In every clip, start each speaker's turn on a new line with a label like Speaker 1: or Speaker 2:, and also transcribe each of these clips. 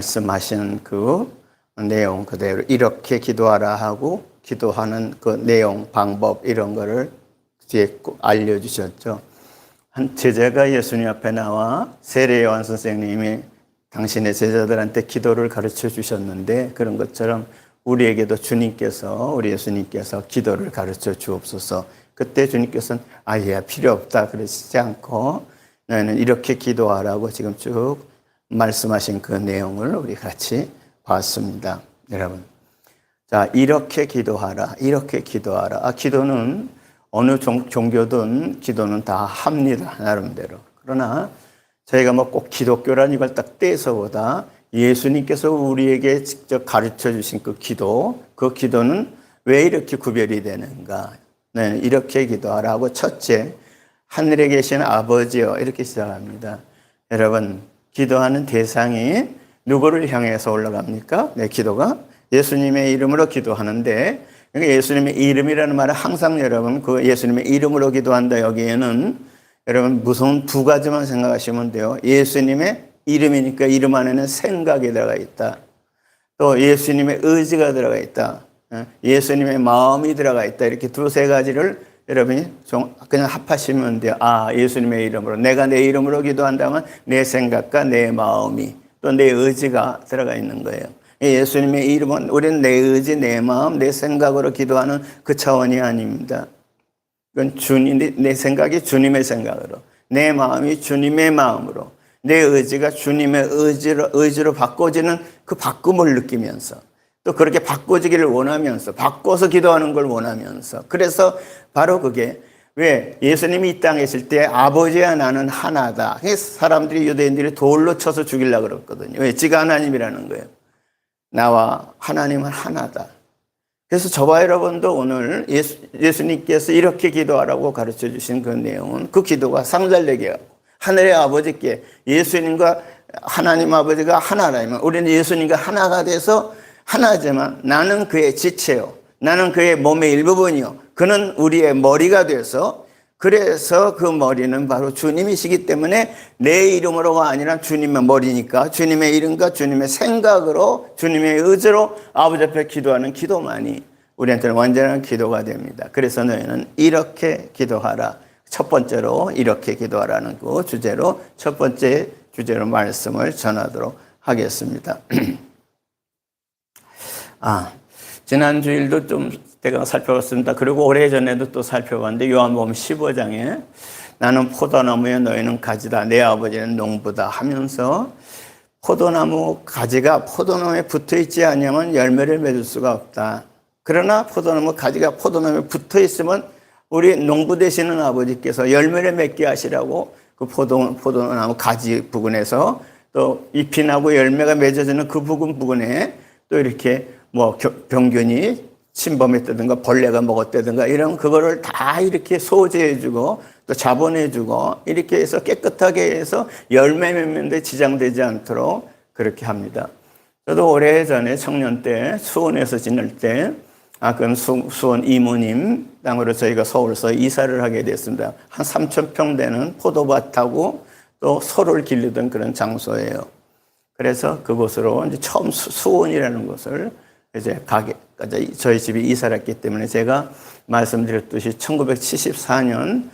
Speaker 1: 말씀하신 그 내용 그대로 이렇게 기도하라 하고 기도하는 그 내용, 방법 이런 거를 뒤에 꼭 알려주셨죠. 한 제자가 예수님 앞에 나와 세례요한 선생님이 당신의 제자들한테 기도를 가르쳐 주셨는데 그런 것처럼 우리에게도 주님께서 우리 예수님께서 기도를 가르쳐 주옵소서. 그때 주님께서는 아예 필요 없다 그러시지 않고 너희는 이렇게 기도하라고 지금 쭉 말씀하신 그 내용을 우리 같이 봤습니다. 여러분, 자, 이렇게 기도하라, 이렇게 기도하라. 기도는 어느 종교든 기도는 다 합니다, 나름대로. 그러나 저희가 뭐 꼭 기독교란 이걸 딱 떼서보다 예수님께서 우리에게 직접 가르쳐 주신 그 기도는 왜 이렇게 구별이 되는가? 네, 이렇게 기도하라고 첫째, 하늘에 계신 아버지여 이렇게 시작합니다. 여러분, 기도하는 대상이 누구를 향해서 올라갑니까? 네, 기도가 예수님의 이름으로 기도하는데 그러니까 예수님의 이름이라는 말은 항상 여러분 그 예수님의 이름으로 기도한다 여기에는 여러분 무슨 두 가지만 생각하시면 돼요. 예수님의 이름이니까 이름 안에는 생각이 들어가 있다. 또 예수님의 의지가 들어가 있다. 예수님의 마음이 들어가 있다. 이렇게 두세 가지를 여러분이 그냥 합하시면 돼요. 예수님의 이름으로. 내가 내 이름으로 기도한다면 내 생각과 내 마음이 또 내 의지가 들어가 있는 거예요. 예수님의 이름은 우리는 내 의지, 내 마음, 내 생각으로 기도하는 그 차원이 아닙니다. 그건 내 생각이 주님의 생각으로, 내 마음이 주님의 마음으로, 내 의지가 주님의 의지로 바꿔지는 그 바꿈을 느끼면서 또 그렇게 바꿔지기를 원하면서 바꿔서 기도하는 걸 원하면서 그래서 바로 그게 왜 예수님이 이 땅에 있을 때 아버지와 나는 하나다. 사람들이 유대인들이 돌로 쳐서 죽이려고 그랬거든요. 왜? 지가 하나님이라는 거예요. 나와 하나님은 하나다. 그래서 저와 여러분도 오늘 예수님께서 이렇게 기도하라고 가르쳐 주신 그 내용은 그 기도가 상달되게 하고 하늘의 아버지께 예수님과 하나님 아버지가 하나라면 우리는 예수님과 하나가 돼서 하나지만 나는 그의 지체요. 나는 그의 몸의 일부분이요. 그는 우리의 머리가 돼서 그래서 그 머리는 바로 주님이시기 때문에 내 이름으로가 아니라 주님의 머리니까 주님의 이름과 주님의 생각으로 주님의 의지로 아버지 앞에 기도하는 기도만이 우리한테는 완전한 기도가 됩니다. 그래서 너희는 이렇게 기도하라. 첫 번째로 이렇게 기도하라는 그 주제로 첫 번째 주제로 말씀을 전하도록 하겠습니다. 지난 주일도 좀 제가 살펴봤습니다. 그리고 오래전에도 또 살펴봤는데 요한복음 15장에 나는 포도나무에 너희는 가지다 내 아버지는 농부다 하면서 포도나무 가지가 포도나무에 붙어있지 않으면 열매를 맺을 수가 없다. 그러나 포도나무 가지가 포도나무에 붙어있으면 우리 농부 되시는 아버지께서 열매를 맺게 하시라고 그 포도나무 가지 부근에서 또 잎이 나고 열매가 맺어지는 그 부근에 또 이렇게 뭐 병균이 침범했다든가 벌레가 먹었다든가 이런 그거를 다 이렇게 소지해주고 또 자본해주고 이렇게 해서 깨끗하게 해서 열매 맺는데 지장되지 않도록 그렇게 합니다. 저도 오래전에 청년 때 수원에서 지낼 때 그럼 수원 이모님 땅으로 저희가 서울서 이사를 하게 됐습니다. 한 3,000평 되는 포도밭하고 또 소를 기르던 그런 장소예요. 그래서 그곳으로 이제 처음 수원이라는 곳을 이제 저희 집이 이사를 했기 때문에 제가 말씀드렸듯이 1974년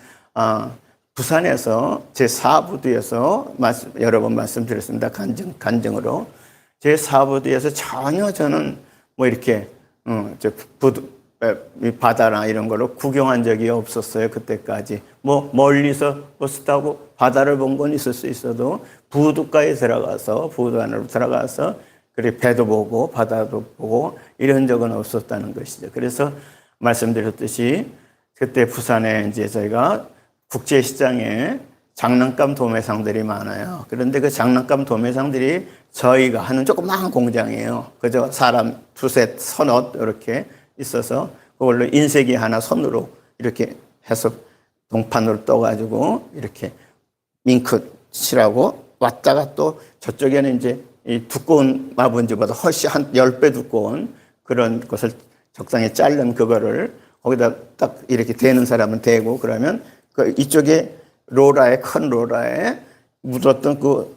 Speaker 1: 부산에서 제 4부두에서 여러 번 말씀드렸습니다. 간증으로 제 4부두에서 전혀 저는 뭐 이렇게 바다나 이런 걸로 구경한 적이 없었어요. 그때까지 뭐 멀리서 버스 타고 바다를 본 건 있을 수 있어도 부두가에 들어가서 부두 안으로 들어가서 그래 배도 보고 바다도 보고 이런 적은 없었다는 것이죠. 그래서 말씀드렸듯이 그때 부산에 이제 저희가 국제시장에 장난감 도매상들이 많아요. 그런데 그 장난감 도매상들이 저희가 하는 조그마한 공장이에요. 그저 사람 두셋 서너 이렇게 있어서 그걸로 인쇄기 하나 손으로 이렇게 해서 동판으로 떠가지고 이렇게 잉크 칠하고 왔다가 또 저쪽에는 이제 이 두꺼운 마분지보다 훨씬 한 10배 두꺼운 그런 것을 적당히 자른 그거를 거기다 딱 이렇게 대는 사람은 대고 그러면 그 이쪽에 큰 롤라에 묻었던 그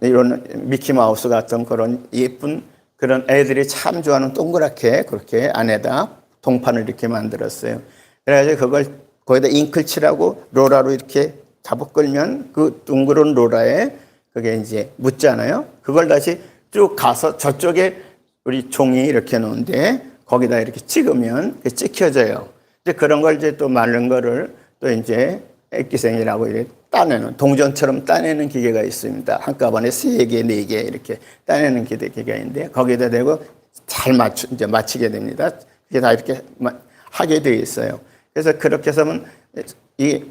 Speaker 1: 이런 미키마우스 같은 그런 예쁜 그런 애들이 참 좋아하는 동그랗게 그렇게 안에다 동판을 이렇게 만들었어요. 그래가지고 그걸 거기다 잉크를 칠하고 로라로 이렇게 잡아 끌면 그 둥그런 로라에 그게 이제 묻잖아요. 그걸 다시 쭉 가서 저쪽에 우리 종이 이렇게 놓은데 거기다 이렇게 찍으면 찍혀져요. 이제 그런 걸 이제 또 마른 거를 또 이제 액기생이라고 이렇게 따내는 동전처럼 따내는 기계가 있습니다. 한꺼번에 3개, 4개 이렇게 따내는 기계가 있는데 거기다 대고 잘 이제 맞추게 됩니다. 그게 다 이렇게 하게 되어 있어요. 그래서 그렇게 해서는 이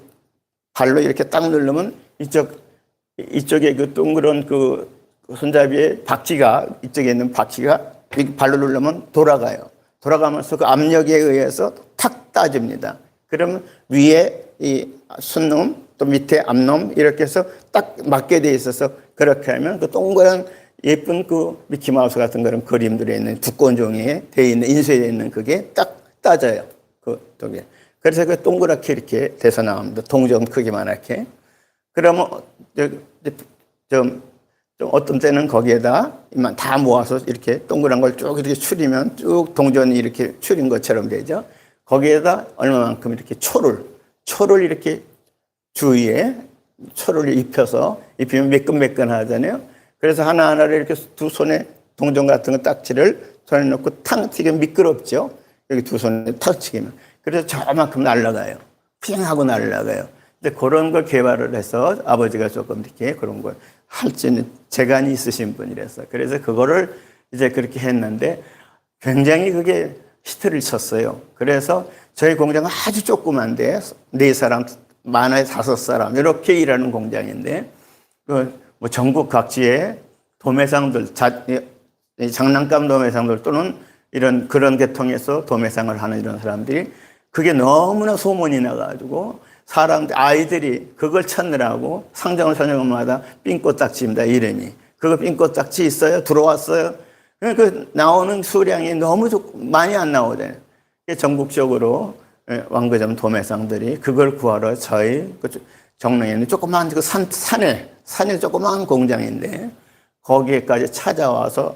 Speaker 1: 발로 이렇게 딱 누르면 이쪽에 그 동그란 그 손잡이에 바퀴가 이쪽에 있는 바퀴가 발로 누르면 돌아가요. 돌아가면서 그 압력에 의해서 탁 따집니다. 그러면 위에 이 순놈 또 밑에 앞놈 이렇게 해서 딱 맞게 돼 있어서 그렇게 하면 그 동그란 예쁜 그 미키마우스 같은 그런 그림들에 있는 두꺼운 종이에 돼 있는 인쇄되어 있는 그게 딱 따져요. 그게. 그래서 그 동그랗게 이렇게 돼서 나옵니다. 동전 크기만하게. 그러면 좀 어떤 때는 거기에다 다 모아서 이렇게 동그란 걸 쭉 이렇게 추리면 쭉 동전이 이렇게 추린 것처럼 되죠. 거기에다 얼마만큼 이렇게 초를 이렇게 주위에 초를 입히면 매끈매끈 하잖아요. 그래서 하나하나를 이렇게 두 손에 동전 같은 거 딱지를 손에 넣고 탕 튀기면 미끄럽죠. 여기 두 손에 탁 튀기면. 그래서 저만큼 날아가요. 핑 하고 날아가요. 근데 그런 걸 개발을 해서 아버지가 조금 이렇게 그런 걸 할 수 있는 재간이 있으신 분이라서. 그래서 그거를 이제 그렇게 했는데 굉장히 그게 히트를 쳤어요. 그래서 저희 공장은 아주 조그만데 4사람, 많아야 5사람 이렇게 일하는 공장인데 뭐 전국 각지의 도매상들, 장난감 도매상들 또는 그런 계통에서 도매상을 하는 이런 사람들이 그게 너무나 소문이 나가지고 아이들이 그걸 찾느라고 상점마다 삥꼬딱지입니다, 이름이. 그거 삥꼬딱지 있어요? 들어왔어요? 그 나오는 수량이 너무 많이 안 나오잖아요. 전국적으로 왕거점 도매상들이 그걸 구하러 저희 정릉에 있는 조그마한 그 산에 조그마한 공장인데 거기에까지 찾아와서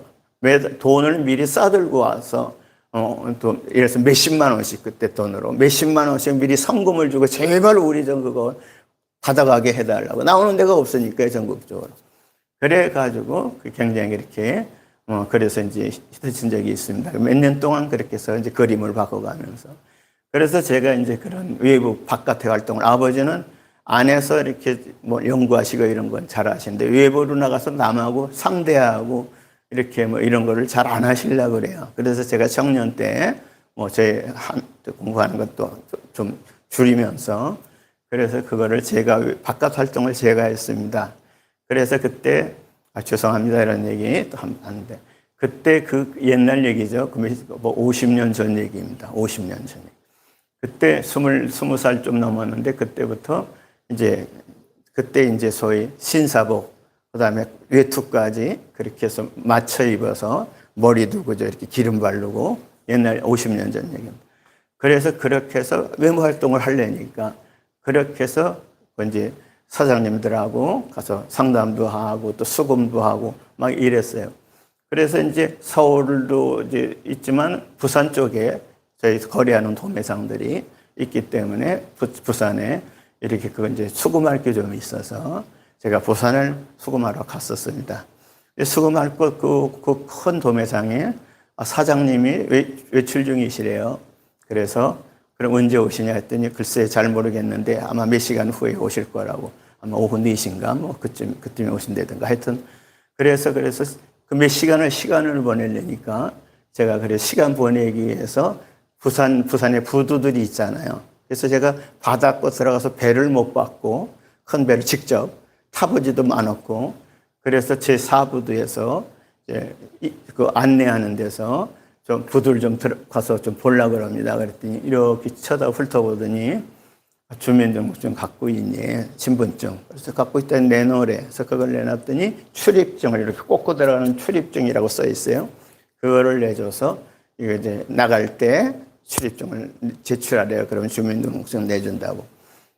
Speaker 1: 돈을 미리 싸들고 와서 또 이래서 몇십만 원씩 그때 돈으로 몇십만 원씩 미리 성금을 주고 제발 우리 좀 그거 받아가게 해달라고. 나오는 데가 없으니까요, 전국적으로. 그래가지고 굉장히 이렇게 그래서 이제 히트친 적이 있습니다. 몇 년 동안 그렇게 해서 이제 그림을 바꿔가면서. 그래서 제가 이제 그런 외부 바깥의 활동을 아버지는 안에서 이렇게 뭐 연구하시고 이런 건 잘 하시는데 외부로 나가서 남하고 상대하고 이렇게 뭐 이런 거를 잘 안 하시려고 그래요. 그래서 제가 청년 때 뭐 제 공부하는 것도 좀 줄이면서 그래서 그거를 제가 바깥 활동을 제가 했습니다. 그래서 그때 죄송합니다 이런 얘기 또 하는데 그때 그 옛날 얘기죠. 뭐 50년 전 얘기입니다. 50년 전. 그때 20살 좀 넘었는데 그때부터 그때 이제 소위 신사복 그다음에 외투까지 그렇게 해서 맞춰 입어서 머리도 그저 이렇게 기름 바르고 옛날 50년 전 얘기입니다. 그래서 그렇게 해서 외무 활동을 하려니까 그렇게 해서 이제 사장님들하고 가서 상담도 하고 또 수금도 하고 막 이랬어요. 그래서 이제 서울도 이제 있지만 부산 쪽에 저희 거래하는 도매상들이 있기 때문에 부산에 이렇게 이제 수금할 게 좀 있어서 제가 부산을 수금하러 갔었습니다. 수금할 그 큰 도매상에 사장님이 외출 중이시래요. 그래서 그럼 언제 오시냐 했더니 글쎄 잘 모르겠는데 아마 몇 시간 후에 오실 거라고. 아마 오후 4시인가 뭐 그쯤에 오신다든가 하여튼 그래서 그 몇 시간을 보내려니까 제가 그래서 시간 보내기 위해서 부산에 부두들이 있잖아요. 그래서 제가 바닷가 들어가서 배를 못 받고 큰 배를 직접 타보지도 않았고 그래서 제 사부두에서 그 안내하는 데서 좀 부두를 좀 가서 좀 보려고 합니다. 그랬더니 이렇게 훑어보더니 주민등록증 갖고 있니? 신분증. 그래서 갖고 있다니 내놓으래. 그래서 그걸 내놨더니 출입증을 이렇게 꽂고 들어가는 출입증이라고 써 있어요. 그거를 내줘서 이거 이제 나갈 때 출입증을 제출하래요. 그러면 주민등록증 내준다고.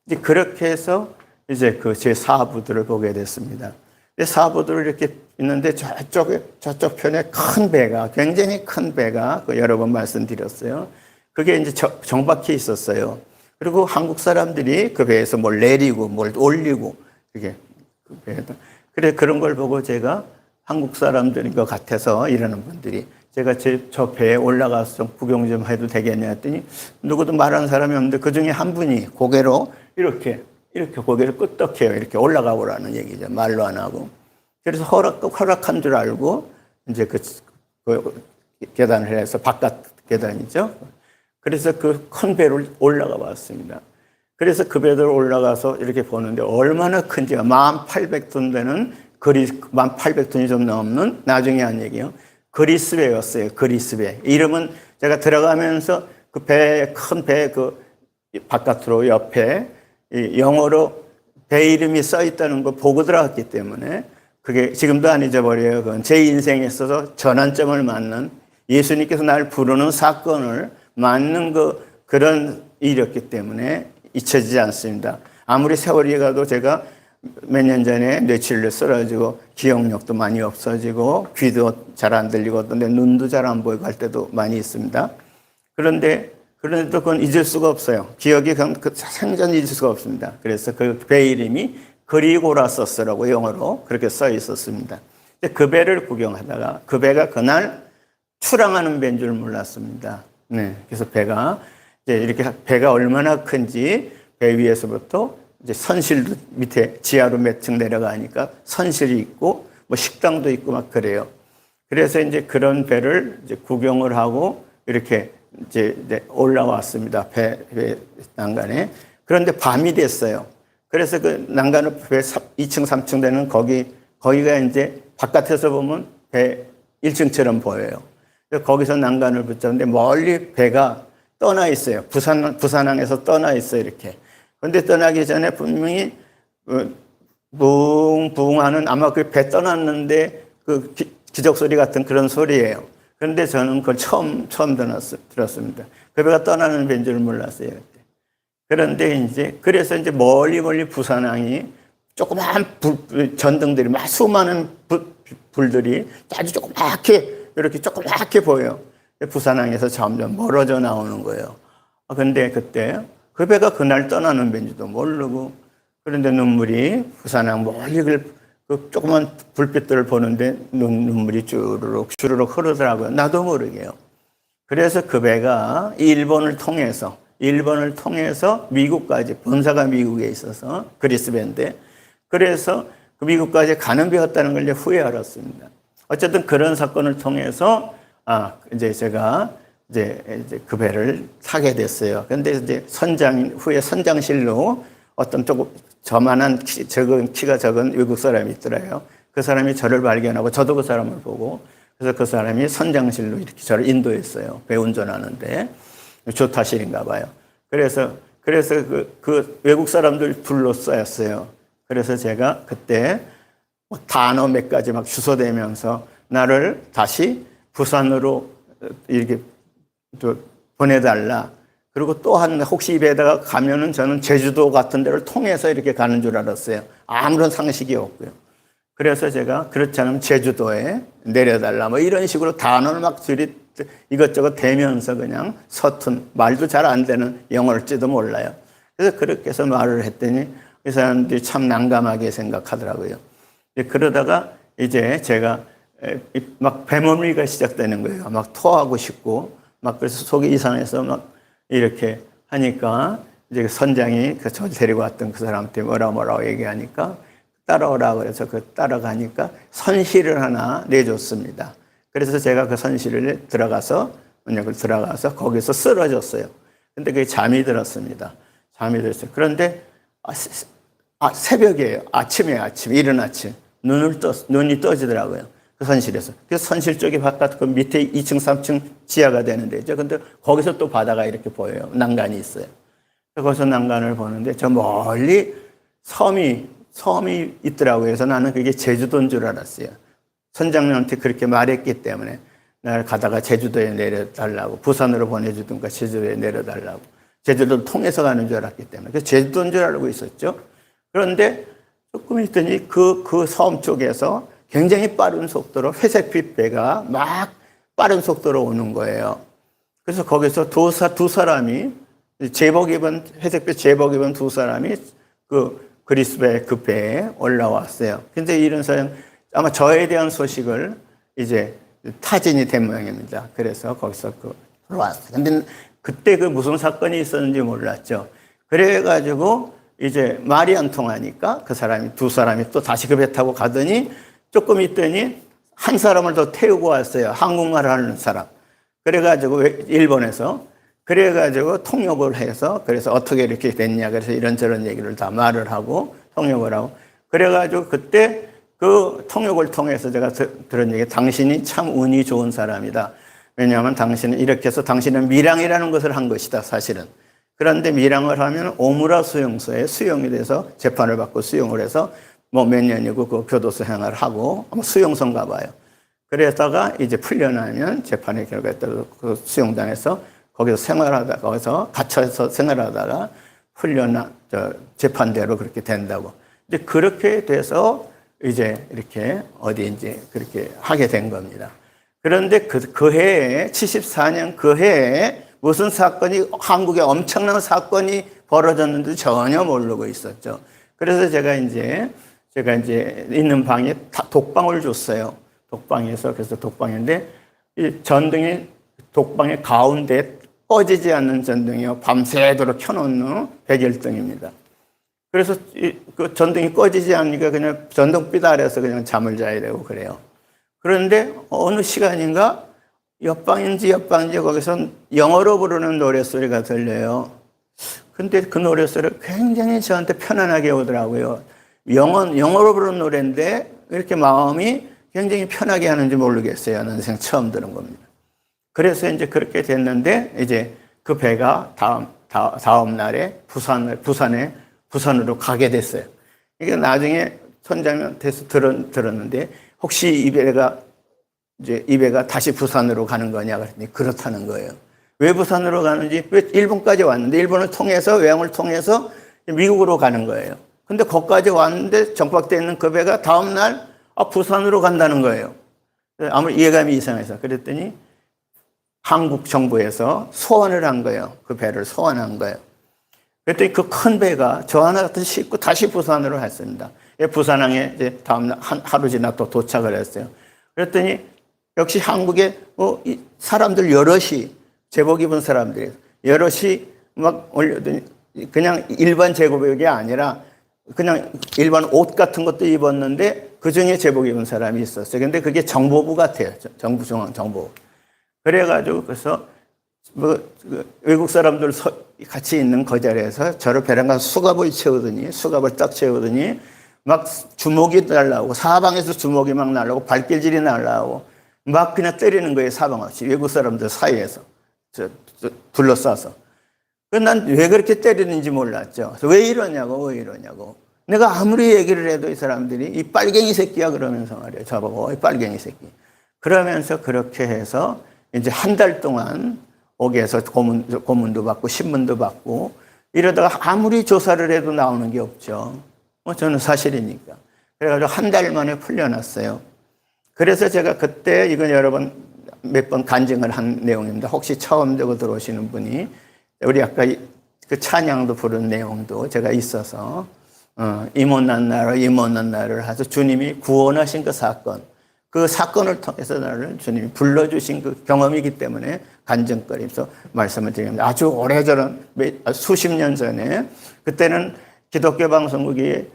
Speaker 1: 이제 그렇게 해서 이제 그 제 사부들을 보게 됐습니다. 사부들 이렇게 있는데 저쪽 편에 큰 배가, 굉장히 큰 배가 여러 번 말씀드렸어요. 그게 이제 정박해 있었어요. 그리고 한국 사람들이 그 배에서 뭘 내리고 뭘 올리고 이렇게 그 배에다. 그래 그런 걸 보고 제가 한국 사람들인 것 같아서 이러는 분들이 제가 저 배에 올라가서 좀 구경 좀 해도 되겠냐 했더니 누구도 말하는 사람이 없는데 그 중에 한 분이 고개로 이렇게 고개를 끄덕해요. 이렇게 올라가 보라는 얘기죠. 말로 안 하고. 그래서 허락한 줄 알고 이제 그 계단을 해서 바깥 계단이죠. 그래서 그 큰 배를 올라가 봤습니다. 그래서 그 배를 올라가서 이렇게 보는데 얼마나 큰지가 1,800톤 되는 1,800톤이 좀 넘는 나중에 한 얘기요. 그리스 배였어요. 그리스 배. 이름은 제가 들어가면서 그 배, 큰 배 그 바깥으로 옆에 영어로 배 이름이 써 있다는 거 보고 들어갔기 때문에 그게 지금도 안 잊어버려요. 그건 제 인생에 있어서 전환점을 맞는 예수님께서 날 부르는 사건을 맞는 그런 일이었기 때문에 잊혀지지 않습니다. 아무리 세월이 가도 제가 몇 년 전에 뇌출혈로 쓰러지고 기억력도 많이 없어지고 귀도 잘 안 들리고 내 눈도 잘 안 보이고 할 때도 많이 있습니다. 그런데도 그건 잊을 수가 없어요. 기억이 생전 잊을 수가 없습니다. 그래서 그 배 이름이 그리고라서스라고 영어로 그렇게 써 있었습니다. 그 배를 구경하다가 그 배가 그날 출항하는 배인 줄 몰랐습니다. 네. 그래서 배가 이제 이렇게 배가 얼마나 큰지 배 위에서부터 이제 선실도 밑에 지하로 몇 층 내려가니까 선실이 있고 뭐 식당도 있고 막 그래요. 그래서 이제 그런 배를 이제 구경을 하고 이렇게 이제 올라왔습니다. 배 난간에. 그런데 밤이 됐어요. 그래서 그 난간을 배 2층, 3층 되는 거기가 이제 바깥에서 보면 배 1층처럼 보여요. 거기서 난간을 붙잡는데 멀리 배가 떠나 있어요. 부산항에서 떠나 있어요. 이렇게. 그런데 떠나기 전에 분명히 붕붕 하는 아마 그 배 떠났는데 그 기적 소리 같은 그런 소리예요. 그런데 저는 그걸 처음 들었습니다. 그 배가 떠나는 배인 줄 몰랐어요. 그런데 이제 그래서 이제 멀리 부산항이 조그마한 전등들이 막 수많은 불들이 아주 이렇게 조그맣게 보여. 부산항에서 점점 멀어져 나오는 거예요. 그런데 그때 그 배가 그날 떠나는 배인지도 모르고 그런데 눈물이 부산항 멀리 그 조그만 불빛들을 보는데 눈물이 주르륵 흐르더라고요. 나도 모르게요. 그래서 그 배가 일본을 통해서 미국까지, 본사가 미국에 있어서 그리스 배인데 그래서 그 미국까지 가는 배였다는 걸 이제 후에 알았습니다. 어쨌든 그런 사건을 통해서 이제 제가 이제 그 배를 타게 됐어요. 그런데 이제 후에 선장실로 어떤 조금 저만한 키가 적은 외국 사람이 있더라고요. 그 사람이 저를 발견하고 저도 그 사람을 보고 그래서 그 사람이 선장실로 이렇게 저를 인도했어요. 배 운전하는데 조타실인가 봐요. 그래서 그 외국 사람들 둘러싸였어요. 그래서 제가 그때 단어 몇 가지 막 주워대면서 나를 다시 부산으로 이렇게 보내달라. 그리고 또 혹시 이 배에다가 가면은 저는 제주도 같은 데를 통해서 이렇게 가는 줄 알았어요. 아무런 상식이 없고요. 그래서 제가 그렇지 않으면 제주도에 내려달라. 뭐 이런 식으로 단어를 막 이것저것 대면서 그냥 서툰 말도 잘 안 되는 영어일지도 몰라요. 그래서 그렇게 해서 말을 했더니 이 사람들이 참 난감하게 생각하더라고요. 그러다가 이제 제가 막 배멀미가 시작되는 거예요. 막 토하고 싶고 막 그래서 속이 이상해서 막 이렇게 하니까 이제 선장이 저 데리고 왔던 그 사람한테 뭐라고 얘기하니까 따라오라고 그래서 따라가니까 선실을 하나 내줬습니다. 그래서 제가 그 선실을 들어가서 거기서 쓰러졌어요. 근데 그게 잠이 들었습니다. 잠이 들었어요. 그런데 새벽이에요. 이른 아침. 눈이 떠지더라고요. 그 선실에서. 그래서 선실 쪽이 바깥 그 밑에 2층, 3층 지하가 되는 데죠. 근데 거기서 또 바다가 이렇게 보여요. 난간이 있어요. 거기서 난간을 보는데 저 멀리 섬이 있더라고요. 그래서 나는 그게 제주도인 줄 알았어요. 선장님한테 그렇게 말했기 때문에 나를 가다가 제주도에 내려달라고 부산으로 보내주든가 제주도에 내려달라고 제주도를 통해서 가는 줄 알았기 때문에 그래서 제주도인 줄 알고 있었죠. 그런데 조금 있더니 그 섬 쪽에서 굉장히 빠른 속도로 회색빛 배가 막 빠른 속도로 오는 거예요. 그래서 거기서 두 사람이 제복 입은 회색빛 제복 입은 두 사람이 그 그리스도의 그 배에 올라왔어요. 근데 이런 사람 아마 저에 대한 소식을 이제 타진이 된 모양입니다. 그래서 거기서 들어왔어요. 근데 그때 그 무슨 사건이 있었는지 몰랐죠. 그래가지고 이제 말이 안 통하니까 두 사람이 또 다시 그 배 타고 가더니 조금 있더니 한 사람을 더 태우고 왔어요. 한국말 하는 사람. 그래가지고 일본에서 그래가지고 통역을 해서 그래서 어떻게 이렇게 됐냐 그래서 이런저런 얘기를 다 말을 하고 통역을 하고 그래가지고 그때 그 통역을 통해서 제가 들은 얘기 당신이 참 운이 좋은 사람이다. 왜냐하면 당신은 이렇게 해서 당신은 밀항이라는 것을 한 것이다 사실은. 그런데 밀항을 하면 오무라 수용소에 수용이 돼서 재판을 받고 수용을 해서 뭐 몇 년이고 그 교도소 생활을 하고 아마 수용소인가 봐요. 그러다가 이제 풀려나면 재판의 결과에 따라서 그 수용당해서 거기서 생활하다가 거기서 갇혀서 생활하다가 재판대로 그렇게 된다고. 이제 그렇게 돼서 이제 이렇게 어디인지 그렇게 하게 된 겁니다. 그런데 그 해에 74년 그 해에 무슨 사건이 한국에 엄청난 사건이 벌어졌는지 전혀 모르고 있었죠. 그래서 제가 이제 있는 방에 독방을 줬어요. 독방에서 그래서 독방인데 이 전등이 독방의 가운데 꺼지지 않는 전등이요. 밤새도록 켜놓는 백열등입니다. 그래서 그 전등이 꺼지지 않으니까 그냥 전등빛 아래서 그냥 잠을 자야 되고 그래요. 그런데 어느 시간인가 옆방인지 거기서 영어로 부르는 노랫소리가 들려요. 근데 그 노랫소리가 굉장히 저한테 편안하게 오더라고요. 영어로 부르는 노래인데 왜 이렇게 마음이 굉장히 편하게 하는지 모르겠어요. 하는 생각 처음 들은 겁니다. 그래서 이제 그렇게 됐는데 이제 그 배가 다음 날에 부산으로 가게 됐어요. 이게 나중에 선장한테서 들었는데 혹시 이 배가 다시 부산으로 가는 거냐 그랬더니 그렇다는 거예요. 왜 부산으로 가는지, 왜 일본까지 왔는데 일본을 통해서 외항을 통해서 미국으로 가는 거예요. 근데 거기까지 왔는데 정박되어 있는 그 배가 다음 날 부산으로 간다는 거예요. 아무리 이해감이 이상해서 그랬더니 한국 정부에서 소환을 한 거예요. 그 배를 소환한 거예요. 그랬더니 그 큰 배가 저 하나 싣고 다시 부산으로 갔습니다. 부산항에 이제 다음 날 하루 지나 또 도착을 했어요. 그랬더니 역시 한국에 사람들 여럿이 제복 입은 사람들이 여럿이 막 올려더니 그냥 일반 제복이 아니라 그냥 일반 옷 같은 것도 입었는데 그 중에 제복 입은 사람이 있었어요. 근데 그게 정보부 같아요. 정부 중앙정보부. 그래가지고 그래서 외국 사람들 같이 있는 그 자리에서 저를 배란간 수갑을 딱 채우더니 막 주먹이 날라오고 사방에서 주먹이 막 날라오고 발길질이 날라오고 막 그냥 때리는 거예요. 사방 없이 외국 사람들 사이에서 둘러싸서. 난 왜 그렇게 때리는지 몰랐죠. 왜 이러냐고. 내가 아무리 얘기를 해도 이 사람들이 이 빨갱이 새끼야 그러면서 말이에요. 저보고 이 빨갱이 새끼. 그러면서 그렇게 해서 이제 한 달 동안 옥에서 고문도 받고 신문도 받고 이러다가 아무리 조사를 해도 나오는 게 없죠. 저는 사실이니까. 그래가지고 한 달 만에 풀려났어요. 그래서 제가 그때 이건 여러 번 몇 번 간증을 한 내용입니다. 혹시 처음 들어오시는 분이 우리 아까 그 찬양도 부른 내용도 제가 있어서 임원난 나를 하서 주님이 구원하신 그 사건을 통해서 나를 주님이 불러주신 그 경험이기 때문에 간증거리면서 말씀을 드립니다. 아주 오래전 수십 년 전에 그때는 기독교 방송국이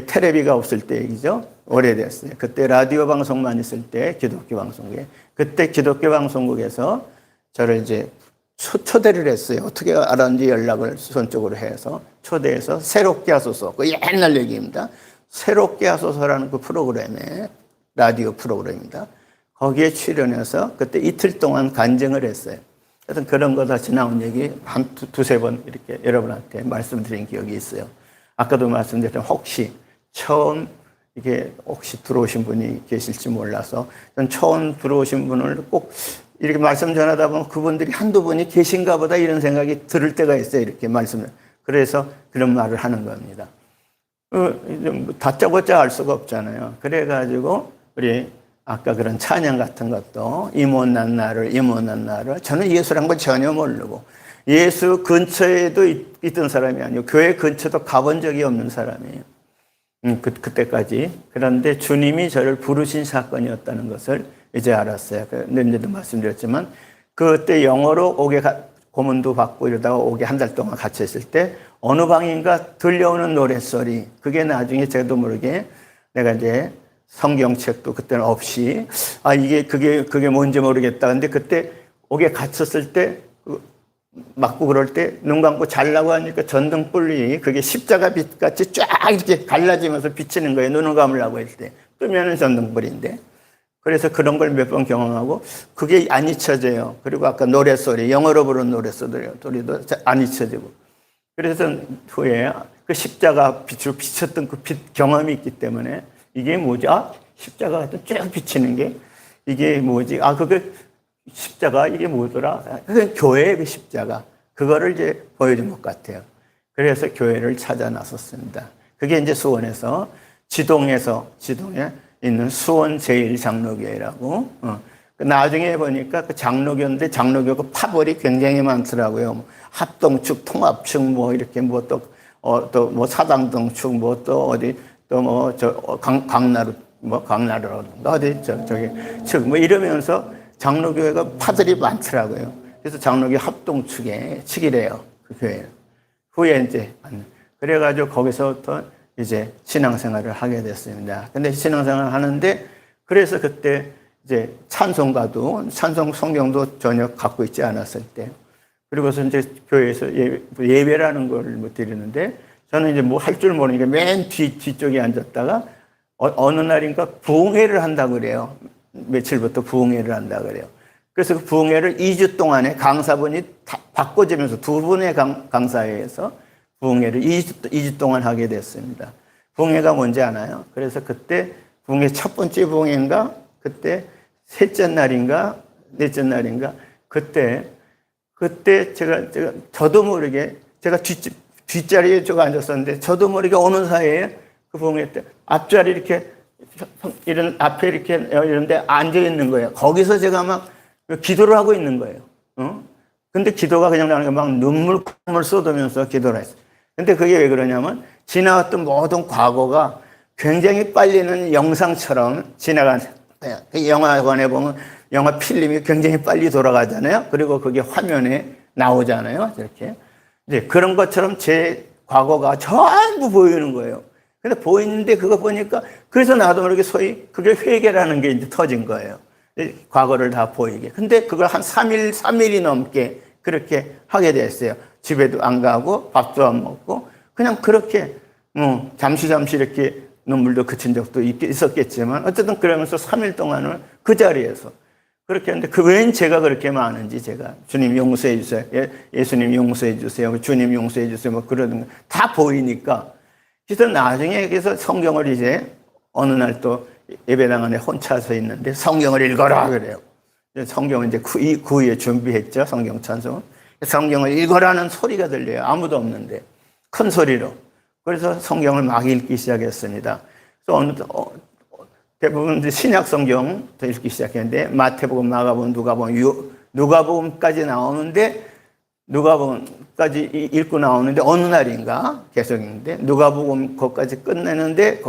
Speaker 1: 텔레비가 없을 때 얘기죠. 오래됐어요. 그때 라디오 방송만 있을 때 기독교 방송국에 그때 기독교 방송국에서 저를 이제 초대를 했어요. 어떻게 알았는지 연락을 손쪽으로 해서 초대해서 새롭게 하소서. 그 옛날 얘기입니다. 새롭게 하소서라는 그 프로그램에 라디오 프로그램입니다. 거기에 출연해서 그때 이틀 동안 간증을 했어요. 하여튼 그런 거 다시 나온 얘기 한 두세 번 이렇게 여러분한테 말씀드린 기억이 있어요. 아까도 말씀드렸지만 혹시 처음 이게 혹시 들어오신 분이 계실지 몰라서 전 처음 들어오신 분을 꼭 이렇게 말씀 전하다 보면 그분들이 한두 분이 계신가 보다 이런 생각이 들을 때가 있어요. 이렇게 말씀을. 그래서 그런 말을 하는 겁니다. 다짜고짜 할 수가 없잖아요. 그래가지고 우리 아까 그런 찬양 같은 것도 이 못난 나를 저는 예수란 걸 전혀 모르고 예수 근처에도 있던 사람이 아니고 교회 근처도 가본 적이 없는 사람이에요. 그때까지. 그런데 주님이 저를 부르신 사건이었다는 것을 이제 알았어요. 내년에도 말씀드렸지만 그때 영어로 고문도 받고 이러다가 옥에 한 달 동안 갇혀 있을 때 어느 방인가 들려오는 노랫소리, 그게 나중에 저도 모르게 내가 이제 성경책도 그때는 없이 그게 뭔지 모르겠다. 근데 그때 옥에 갇혔을 때 맞고 그럴 때 눈 감고 자려고 하니까 전등불이 그게 십자가 빛같이 쫙 이렇게 갈라지면서 비치는 거예요. 눈을 감으려고 할 때. 끄면은 전등불인데. 그래서 그런 걸 몇 번 경험하고 그게 안 잊혀져요. 그리고 아까 노랫소리, 영어로 부르는 노랫소리도 안 잊혀지고. 그래서 후에 그 십자가 빛으로 비쳤던 그 빛 경험이 있기 때문에 이게 뭐지? 십자가가 쫙 비치는 게 이게 뭐지? 그게 십자가 이게 뭐더라? 그게 교회의 그 십자가. 그거를 이제 보여준 것 같아요. 그래서 교회를 찾아 나섰습니다. 그게 이제 수원에서 지동에 있는 수원 제1장로교회라고. 나중에 보니까 그 장로교인데 장로교가 파벌이 굉장히 많더라고요. 합동축, 통합축, 이렇게 또 사당동축, 또 어디, 강나루라든가 어디, 축, 이러면서 장로교회가 파들이 많더라고요. 그래서 장로교 합동축에 축이래요. 그 교회. 후에 이제, 그래가지고 거기서부터 이제 신앙생활을 하게 됐습니다. 근데 신앙생활을 하는데, 그래서 그때 이제 찬송 성경도 전혀 갖고 있지 않았을 때, 그리고서 이제 교회에서 예배라는 걸 드리는데, 저는 이제 할 줄 모르니까 맨 뒤쪽에 앉았다가, 어느 날인가 부흥회를 한다고 그래요. 며칠부터 부흥회를 한다고 그래요. 그래서 그 부흥회를 2주 동안에 강사분이 바꿔지면서 두 분의 강사회에서 부흥회를 2주 동안 하게 됐습니다. 부흥회가 뭔지 아나요? 그래서 그때 부흥회 첫 번째 부흥회인가? 그때 셋째 날인가? 넷째 날인가? 그때 저도 모르게 제가 뒷자리에 앉았었는데 저도 모르게 어느 사이에 그 부흥회 때 앞자리 이렇게 앞에 이렇게 이런데 앉아 있는 거예요. 거기서 제가 막 기도를 하고 있는 거예요. 근데 기도가 그냥 나는 막 눈물을 쏟으면서 기도를 했어요. 근데 그게 왜 그러냐면 지나왔던 모든 과거가 굉장히 빨리는 영상처럼 지나간 거예요. 영화관에 보면 영화 필름이 굉장히 빨리 돌아가잖아요. 그리고 그게 화면에 나오잖아요. 이렇게. 이제 그런 것처럼 제 과거가 전부 보이는 거예요. 근데 보이는데 그거 보니까 그래서 나도 모르게 소위 그게 회개라는 게 이제 터진 거예요. 과거를 다 보이게. 근데 그걸 한 3일이 넘게 그렇게 하게 됐어요. 집에도 안 가고 밥도 안 먹고 그냥 그렇게 잠시 이렇게 눈물도 그친 적도 있었겠지만 어쨌든 그러면서 3일 동안은 그 자리에서 그렇게 했는데 웬 제가 그렇게 많은지 제가 주님 용서해 주세요. 예수님 용서해 주세요. 주님 용서해 주세요. 그러는 거 다 보이니까 그래서 나중에 그래서 성경을 이제 어느 날 또 예배당 안에 혼자 서 있는데 성경을 읽어라 그래요. 성경을 이제 구위에 준비했죠. 성경 찬송. 성경을 읽어라는 소리가 들려요. 아무도 없는데 큰 소리로. 그래서 성경을 막 읽기 시작했습니다. 그래서 대부분 신약 성경도 읽기 시작했는데 마태복음, 마가복음, 누가복음까지 나오는데 누가복음까지 읽고 나오는데 어느 날인가 계속 읽는데 누가복음 거기까지 끝내는데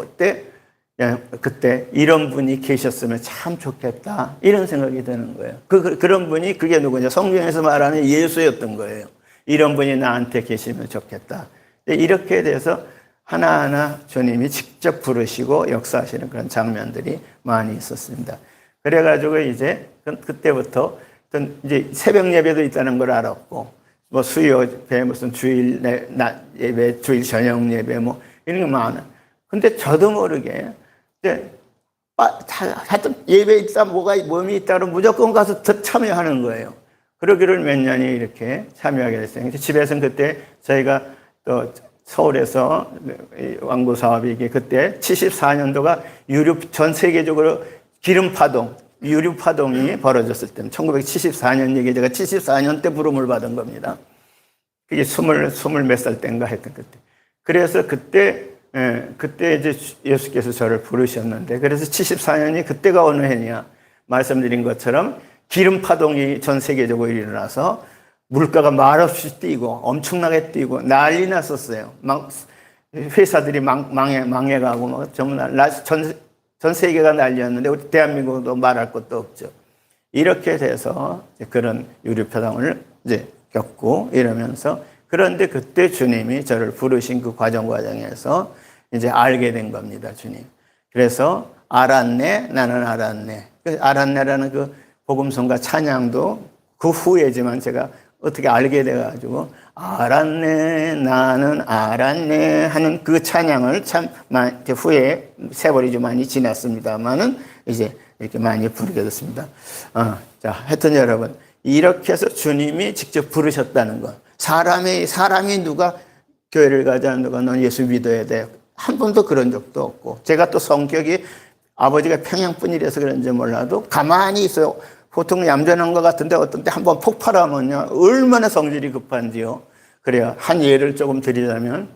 Speaker 1: 그때 이런 분이 계셨으면 참 좋겠다 이런 생각이 드는 거예요. 그런 분이 그게 누구냐? 성경에서 말하는 예수였던 거예요. 이런 분이 나한테 계시면 좋겠다. 이렇게 돼서 하나하나 주님이 직접 부르시고 역사하시는 그런 장면들이 많이 있었습니다. 그래가지고 이제 그때부터 이제 새벽 예배도 있다는 걸 알았고, 수요 예배, 무슨 주일 낮 예배, 주일 저녁 예배, 이런 게 많아. 근데 저도 모르게 이제 하여튼 예배 있다, 몸이 있다, 그러면 무조건 가서 참여하는 거예요. 그러기를 몇 년이 이렇게 참여하게 됐어요. 집에서는 그때 저희가 또 서울에서 왕구 사업이 이게 그때 74년도가 전 세계적으로 유류 파동이 벌어졌을 때 1974년 얘기 제가 74년 때 부름을 받은 겁니다. 그게 스물 몇 살 때인가 했던 그때. 그래서 그때 예, 그때 이제 예수께서 저를 부르셨는데, 그래서 74년이 그때가 어느 해냐? 말씀드린 것처럼 기름 파동이 전 세계적으로 일어나서 물가가 말없이 뛰고 엄청나게 뛰고 난리 났었어요. 막 회사들이 망해가고 뭐 전부 전 세계가 난리였는데 우리 대한민국도 말할 것도 없죠. 이렇게 돼서 그런 유류파동을 이제 겪고 이러면서, 그런데 그때 주님이 저를 부르신 그 과정에서 이제 알게 된 겁니다, 주님. 그래서 알았네, 나는 알았네. 알았네라는 그 복음성과 찬양도 그 후에지만 제가 어떻게 알게 돼가지고 알았네, 나는 알았네 하는 그 찬양을 참 후에 세월이 좀 많이 지났습니다만은 이제 이렇게 많이 부르게 됐습니다. 자, 하여튼 여러분, 이렇게 해서 주님이 직접 부르셨다는 것. 사람이 누가 교회를 가자, 누가 넌 예수 믿어야 돼. 한 번도 그런 적도 없고, 제가 또 성격이 아버지가 평양분이라서 그런지 몰라도 가만히 있어요. 보통 얌전한 것 같은데 어떤 때 한번 폭발하면요, 얼마나 성질이 급한지요. 그래요. 한 예를 조금 드리자면,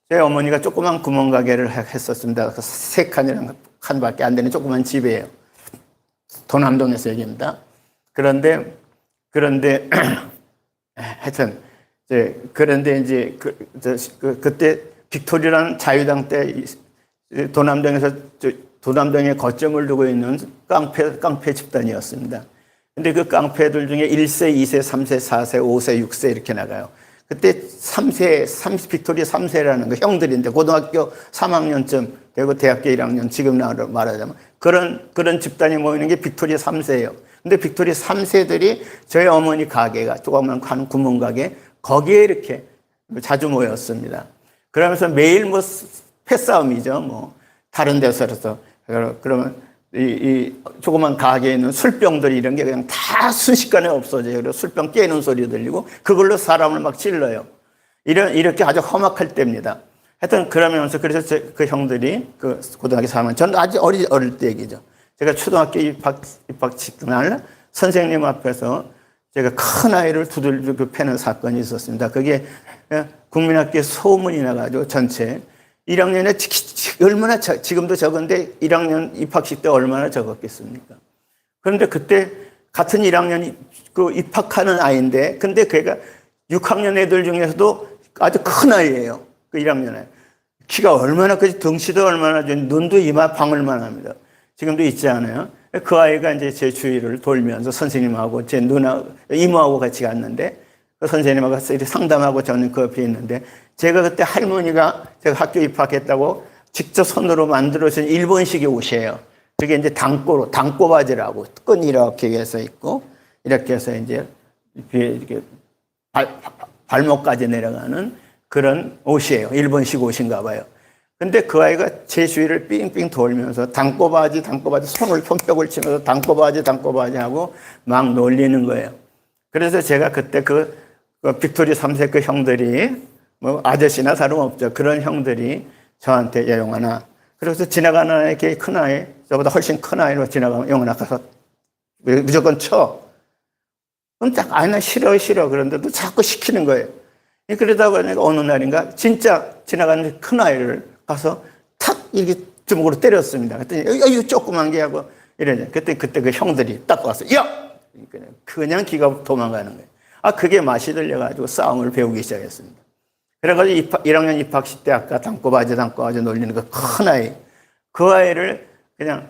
Speaker 1: 제 어머니가 조그만 구멍가게를 했었습니다. 3칸이랑 칸밖에 안 되는 조그만 집이에요. 도남동에서 얘기입니다. 그런데 하여튼 그런데 이제 그때 빅토리라는 자유당 때 도남동에 거점을 두고 있는 깡패 집단이었습니다. 근데 그 깡패들 중에 1세, 2세, 3세, 4세, 5세, 6세 이렇게 나가요. 그때 빅토리 3세라는 거 형들인데 고등학교 3학년쯤 되고 대학교 1학년, 지금 말하자면 그런 집단이 모이는 게 빅토리 3세예요. 근데 빅토리 3세들이 저희 어머니 가게가 조그만 구멍가게 거기에 이렇게 자주 모였습니다. 그러면서 매일 뭐 패싸움이죠. 뭐 다른 데서라서 그러면 이 조그만 가게에 있는 술병들이 이런 게 그냥 다 순식간에 없어져요. 그리고 술병 깨는 소리 들리고 그걸로 사람을 막 찔러요. 이렇게 아주 험악할 때입니다. 하여튼 그러면서 그래서 그 형들이 그 고등학교 4학년, 저는 아주 어릴 때 얘기죠. 제가 초등학교 입학식 날 선생님 앞에서 제가 큰 아이를 두들겨 패는 사건이 있었습니다. 그게 국민학교에 소문이 나가지고 전체 1학년에 얼마나 지금도 적은데 1학년 입학식 때 얼마나 적었겠습니까? 그런데 그때 같은 1학년 그 입학하는 아이인데, 근데 걔가 6학년 애들 중에서도 아주 큰 아이예요. 그 1학년에 키가 얼마나 크지, 덩치도 얼마나, 눈도 이마 방울만 합니다. 지금도 있지 않아요? 그 아이가 이제 제 주위를 돌면서 선생님하고 제 누나, 이모하고 같이 갔는데, 그 선생님하고 이렇게 상담하고 저는 그 옆에 있는데, 제가 그때 할머니가 제가 학교 입학했다고 직접 손으로 만들어준 일본식의 옷이에요. 그게 이제 당꼬바지라고 끈 이렇게 해서 있고, 이렇게 해서 이제 이렇게 발목까지 내려가는 그런 옷이에요. 일본식 옷인가 봐요. 근데 그 아이가 제 주위를 삥삥 돌면서 당꼬바지 손뼉을 치면서 당꼬바지 하고 막 놀리는 거예요. 그래서 제가 그때 그 빅토리 3세 그 형들이 뭐 아저씨나 다름없죠. 그런 형들이 저한테 야 영환아, 그래서 지나가는 아이, 큰 아이, 저보다 훨씬 큰 아이로 지나가면 영환아 가서 무조건 쳐. 그럼 딱 나 싫어. 그런데도 자꾸 시키는 거예요. 그러다 보니까 어느 날인가 진짜 지나가는 큰 아이를 가서 탁 이렇게 주먹으로 때렸습니다. 그랬더니 이거 조그만 게 하고 이러냐. 그때 그 형들이 딱 와서 야! 그냥 기가 도망가는 거예요. 그게 맛이 들려가지고 싸움을 배우기 시작했습니다. 그래가지고 1학년 입학식 때 아까 당꼬바지 놀리는 그 큰 아이, 그 아이를 그냥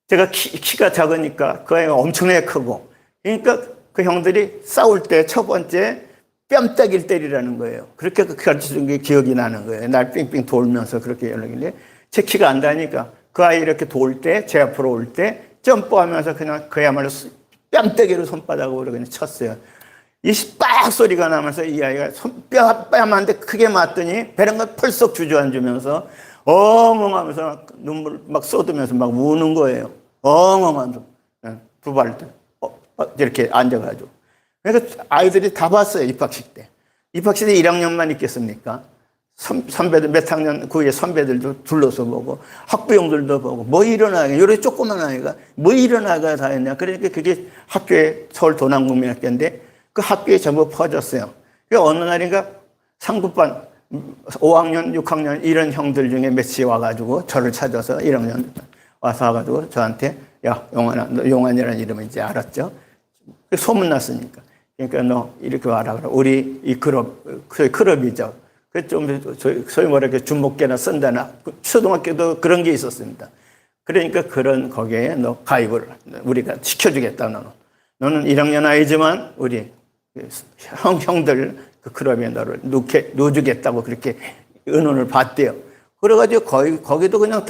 Speaker 1: 제가 키가 작으니까 그 아이가 엄청나게 크고, 그러니까 그 형들이 싸울 때 첫 번째 뺨따기를 때리라는 거예요. 그렇게 가르쳐준 게 기억이 나는 거예요. 날 삥삥 돌면서 그렇게 연락인데, 제 키가 안 다니까 그 아이 이렇게 돌 때, 제 앞으로 올 때 점프하면서 그냥 그야말로 뺨따기로 손바닥으로 그냥 쳤어요. 이 빡 소리가 나면서 이 아이가 뺨한테 크게 맞더니 배런가 펄썩 주저앉으면서 엉엉하면서 눈물 막 쏟으면서 막 우는 거예요. 엉엉하면서 두 발 이렇게 앉아가지고. 그러니까 아이들이 다 봤어요. 입학식 때 1학년만 있겠습니까? 선배들 몇 학년 그 위에 선배들도 둘러서 보고 학부형들도 보고 뭐 일어나게 요래 조그만 아이가 뭐 일어나가 다 했냐. 그러니까 그게 학교에 서울 도남국민학교인데 그 학교에 전부 퍼졌어요. 그 어느 날인가 상급반 5학년, 6학년 이런 형들 중에 몇이 와가지고 저를 찾아서 1학년 와서 와가지고 저한테 야, 용환아, 너 용환이라는 이름을 이제 알았죠? 소문났으니까. 그러니까 너 이렇게 와라. 우리 이 클럽, 소위 클럽이죠. 그 좀 소위 뭐랄까 주목계나 쓴다나 초등학교도 그런 게 있었습니다. 그러니까 그런 거기에 너 가입을 우리가 시켜주겠다. 너는 1학년 아이지만 우리 형들 그 클럽에 너를 넣어주겠다고 그렇게 의논을 받대요. 그래가지고 거기도 그냥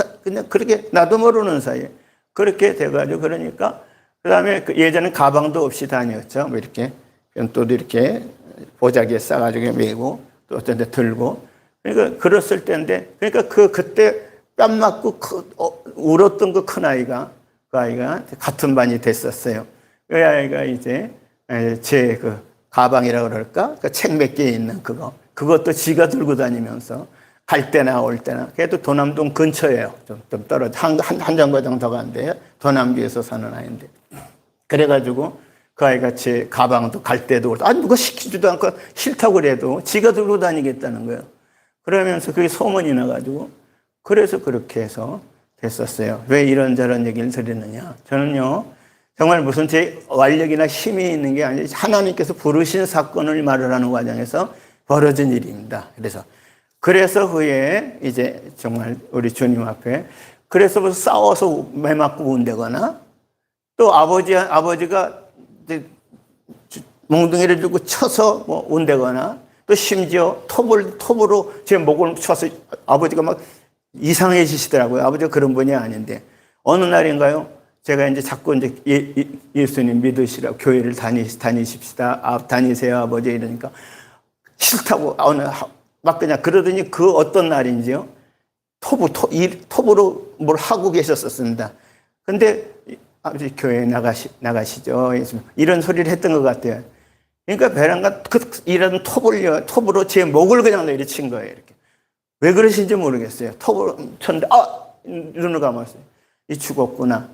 Speaker 1: 그렇게 나도 모르는 사이에 그렇게 돼가지고 그러니까 그다음에 예전에 가방도 없이 다녔죠. 뭐 이렇게 또 이렇게 보자기에 싸가지고 메고 또 어떤 데 들고 그러니까 그랬을 때인데 그러니까 그때 뺨 맞고 울었던 그 큰 아이가 그 아이가 같은 반이 됐었어요. 그 아이가 이제 제 그 가방이라고 그럴까 그 책 몇 개 있는 그것도 지가 들고 다니면서 갈 때나 올 때나 그래도 도남동 근처예요. 좀 떨어져 한 정거장 더 간대요. 도남구에서 사는 아이인데 그래가지고 그 아이가 제 가방도 갈 때도 올 때 누가 시키지도 않고 싫다고 그래도 지가 들고 다니겠다는 거예요. 그러면서 그게 소문이 나가지고 그래서 그렇게 해서 됐었어요. 왜 이런저런 얘기를 드리느냐. 저는요 정말 무슨 제 완력이나 힘이 있는 게 아니라 하나님께서 부르신 사건을 말을 하는 과정에서 벌어진 일입니다. 그래서 후에 이제 정말 우리 주님 앞에 그래서 뭐 싸워서 매 맞고 온다거나 또 아버지가 이제 몽둥이를 들고 쳐서 뭐 온다거나 또 심지어 톱으로 제 목을 쳐서 아버지가 막 이상해지시더라고요. 아버지가 그런 분이 아닌데 어느 날인가요? 제가 이제 자꾸 이제 예수님 믿으시라고 교회를 다니십시다. 다니세요 아버지 이러니까 싫다고 막 그냥 그러더니 그 어떤 날인지요. 톱으로 뭘 하고 계셨었습니다. 근데 아버지 교회에 나가시죠. 이런 소리를 했던 것 같아요. 그러니까 베란가 이런 톱으로 제 목을 그냥 내리친 거예요. 이렇게. 왜 그러신지 모르겠어요. 톱으로 쳤는데 눈을 감았어요. 이 죽었구나.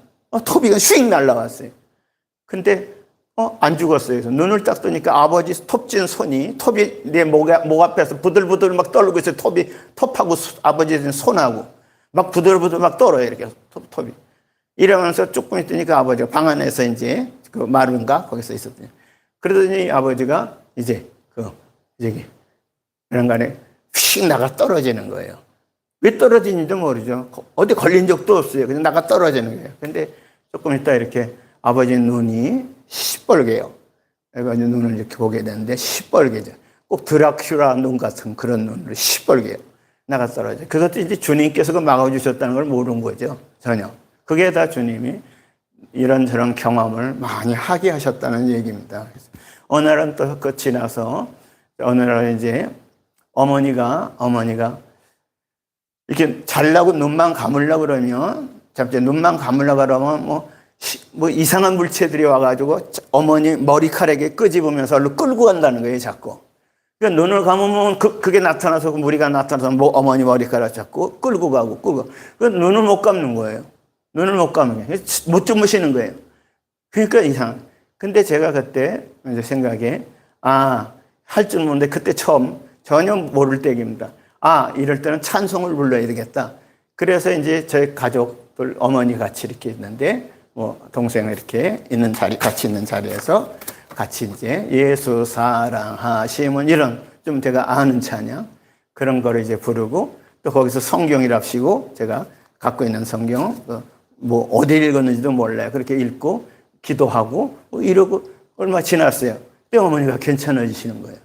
Speaker 1: 톱이 휙 날아갔어요. 근데 안 죽었어요. 그래서 눈을 딱 뜨니까 아버지 톱진 손이 톱이 내 목 앞에서 부들부들 막 떨고 있어요. 톱하고 아버지 손하고 막 부들부들 막 떨어요. 이렇게 톱이. 이러면서 조금 있으니까 아버지가 방 안에서 이제 그 마루인가 거기서 있었더니 그러더니 아버지가 이제 저기 이런 간에 휙 나가 떨어지는 거예요. 왜 떨어지는지도 모르죠. 어디 걸린 적도 없어요. 그냥 나가 떨어지는 거예요. 근데 조금 있다 이렇게 아버지 눈이 시뻘개요. 그래가지고 눈을 이렇게 보게 되는데 시뻘개죠. 꼭 드라큘라 눈 같은 그런 눈으로 시뻘개요. 나가 떨어져요. 그것도 이제 주님께서 막아주셨다는 걸 모르는 거죠. 전혀. 그게 다 주님이 이런저런 경험을 많이 하게 하셨다는 얘기입니다. 그래서 어느 날은 또 끝이 나서 어느 날 이제 어머니가 이렇게 잘라고 눈만 감으려고 그러면 잠시 눈만 감으려고 그러면 뭐 이상한 물체들이 와가지고 어머니 머리카락에 끄집으면서 얼른 끌고 간다는 거예요, 자꾸. 그러니까 눈을 감으면 그게 나타나서 무리가 나타나서 어머니 머리카락 잡고 끌고 가고 그러니까 눈을 못 감는 거예요. 눈을 못 감는 거예요. 못 주무시는 거예요. 그러니까 이상. 근데 제가 그때 이제 생각에 할 줄 모르는데 그때 처음 전혀 모를 때입니다. 이럴 때는 찬송을 불러야 되겠다. 그래서 이제 저희 가족들 어머니 같이 이렇게 있는데 동생 이렇게 있는 같이 있는 자리에서 같이 이제 예수 사랑하심은 이런 좀 제가 아는 찬양 그런 거를 이제 부르고 또 거기서 성경이랍시고 제가 갖고 있는 성경 어디 읽었는지도 몰라요. 그렇게 읽고 기도하고 이러고 얼마 지났어요. 또 어머니가 괜찮아지시는 거예요.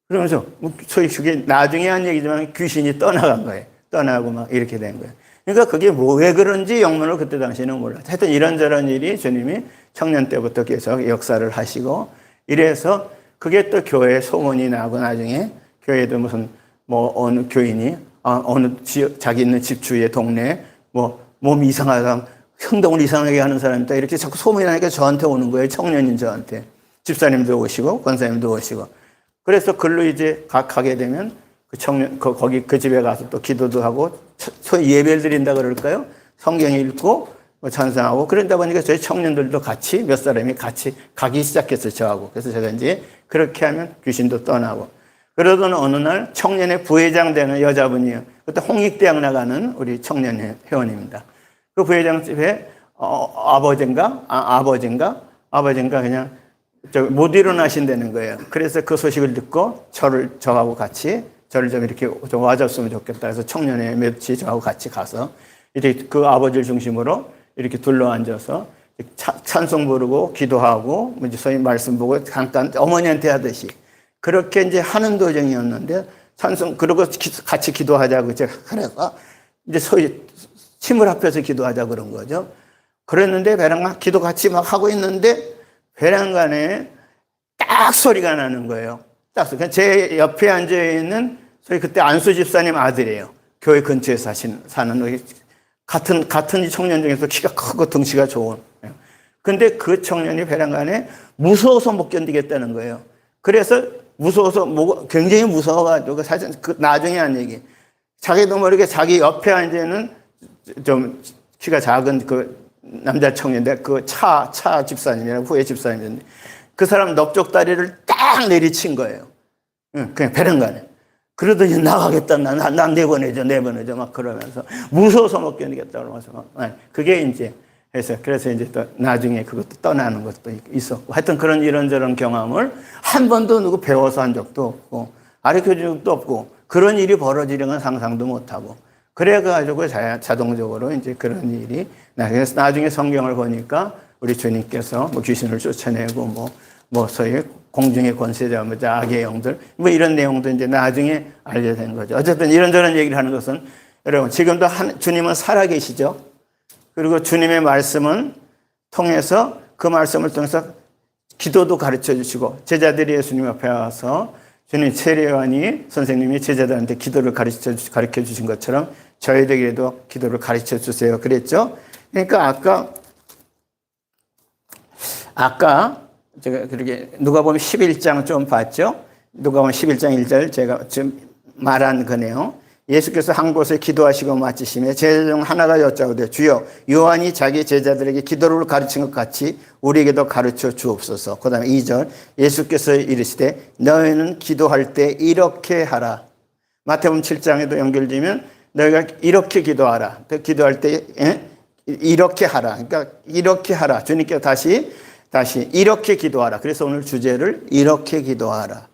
Speaker 1: 그러면서 소위 그게 나중에 한 얘기지만 귀신이 떠나간 거예요. 떠나고 막 이렇게 된 거예요. 그러니까 그게 왜 그런지 영문을 그때 당시에는 몰랐어요. 하여튼 이런저런 일이 주님이 청년 때부터 계속 역사를 하시고 이래서 그게 또 교회에 소문이 나고 나중에 교회도 무슨 어느 교인이 어느 자기 있는 집 주위의 동네에 몸이 이상하다 행동을 이상하게 하는 사람이 있다 이렇게 자꾸 소문이 나니까 저한테 오는 거예요. 청년인 저한테. 집사님도 오시고 권사님도 오시고 그래서 글로 이제 가게 되면 그 청년 거기 그 집에 가서 또 기도도 하고 소위 예배를 드린다 그럴까요? 성경 읽고 찬송하고 그런다 보니까 저희 청년들도 같이 몇 사람이 같이 가기 시작했어요. 저하고. 그래서 제가 이제 그렇게 하면 귀신도 떠나고 그러던 어느 날 청년의 부회장 되는 여자분이에요. 그때 홍익대학 나가는 우리 청년 회원입니다. 그 부회장 집에 아버지인가 그냥 못 일어나신다는 거예요. 그래서 그 소식을 듣고 저하고 같이 저를 좀 이렇게 좀 와줬으면 좋겠다 해서 청년회 며칠 저하고 같이 가서 이제 그 아버지를 중심으로 이렇게 둘러앉아서 찬송 부르고 기도하고 이제 소위 말씀 보고 잠깐 어머니한테 하듯이 그렇게 이제 하는 도중이었는데 그러고 같이 기도하자고 제가 그래서 이제 소위 침을 합해서 기도하자 그런 거죠. 그랬는데 베란간 기도 같이 막 하고 있는데 베란간에 딱 소리가 나는 거예요. 딱 제 옆에 앉아 있는 소위 그때 안수 집사님 아들이에요. 교회 근처에 사는 같은 청년 중에서 키가 크고 덩치가 좋은. 근데 그 청년이 베란간에 무서워서 못 견디겠다는 거예요. 그래서 무서워서 굉장히 무서워가지고 사실 나중에 한 얘기. 자기도 모르게 자기 옆에 앉아 있는 좀 키가 작은 그 남자 청년인데 그 차 집사님이라고 후회 집사님인데 그 사람 넓적다리를 딱 내리친 거예요. 그냥 베란간에. 그러더니 나가겠다. 난 내보내줘 막 그러면서 무서워서 못 견디겠다 그러면서 막 그게 이제 그래서 이제 또 나중에 그것도 떠나는 것도 있었고 하여튼 그런 이런저런 경험을 한 번도 누구 배워서 한 적도 없고 가르쳐 준 적도 없고 그런 일이 벌어지려는 상상도 못하고 그래가지고 자동적으로 이제 그런 일이 나중에 성경을 보니까 우리 주님께서 뭐 귀신을 쫓아내고 뭐 소위 공중의 권세자, 악의 영들, 이런 내용도 이제 나중에 알게 된 거죠. 어쨌든 이런저런 얘기를 하는 것은 여러분, 지금도 주님은 살아계시죠? 그리고 주님의 말씀은 통해서 그 말씀을 통해서 기도도 가르쳐 주시고 제자들이 예수님 앞에 와서 주님 세례요한이 선생님이 제자들한테 기도를 가르쳐 주신 것처럼 저희들에게도 기도를 가르쳐 주세요. 그랬죠? 그러니까 아까 제가 그렇게 누가복음 11장 좀 봤죠? 누가복음 11장 1절 제가 지금 말한 거네요. 예수께서 한 곳에 기도하시고 마치시며 제자 중 하나가 여짜오되 주여 요한이 자기 제자들에게 기도를 가르친 것 같이 우리에게도 가르쳐 주옵소서. 그 다음에 2절 예수께서 이르시되 너희는 기도할 때 이렇게 하라. 마태복음 7장에도 연결되면 너희가 이렇게 기도하라. 기도할 때 이렇게 하라. 그러니까 이렇게 하라. 주님께서 다시 이렇게 기도하라. 그래서 오늘 주제를 이렇게 기도하라.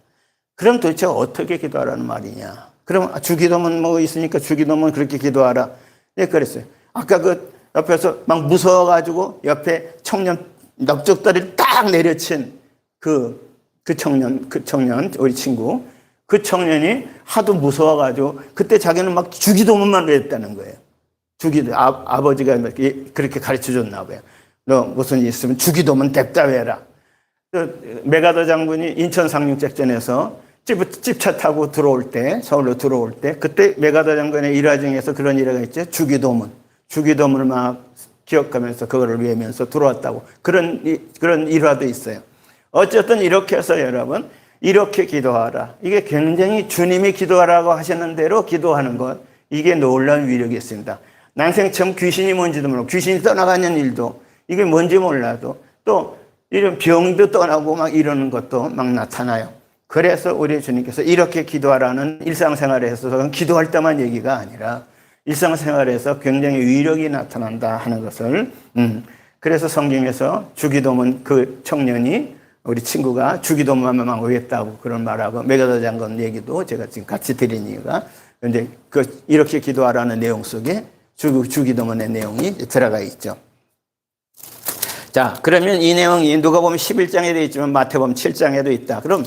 Speaker 1: 그럼 도대체 어떻게 기도하라는 말이냐? 그럼 주기도문 뭐 있으니까 주기도문 그렇게 기도하라. 네, 그랬어요. 아까 그 옆에서 막 무서워가지고 옆에 청년 넓적다리를 딱 내려친 그 청년 우리 친구 그 청년이 하도 무서워가지고 그때 자기는 막 주기도문만 했다는 거예요. 아버지가 그렇게 가르쳐 줬나 봐요. 너 무슨 일 있으면 주기도문 대답해라. 메가더 장군이 인천 상륙작전에서 집차 타고 서울로 들어올 때 그때 메가더 장군의 일화 중에서 그런 일화가 있죠. 주기도문을 막 기억하면서 그거를 외우면서 들어왔다고 그런 일화도 있어요. 어쨌든 이렇게 해서 여러분 이렇게 기도하라. 이게 굉장히 주님이 기도하라고 하시는 대로 기도하는 것, 이게 놀라운 위력이 있습니다. 난생 처음 귀신이 뭔지도 모르고 귀신이 떠나가는 일도 이게 뭔지 몰라도 또 이런 병도 떠나고 막 이러는 것도 막 나타나요. 그래서 우리 주님께서 이렇게 기도하라는 일상생활에서 기도할 때만 얘기가 아니라 일상생활에서 굉장히 위력이 나타난다 하는 것을 그래서 성경에서 주기도문 그 청년이 우리 친구가 주기도문만 외웠다고 그런 말하고 메가더 장군 얘기도 제가 지금 같이 드린 이유가 근데 이렇게 기도하라는 내용 속에 주기도문의 내용이 들어가 있죠. 자, 그러면 이 내용이 누가복음 11장에 되어 있지만 마태복음 7장에도 있다. 그럼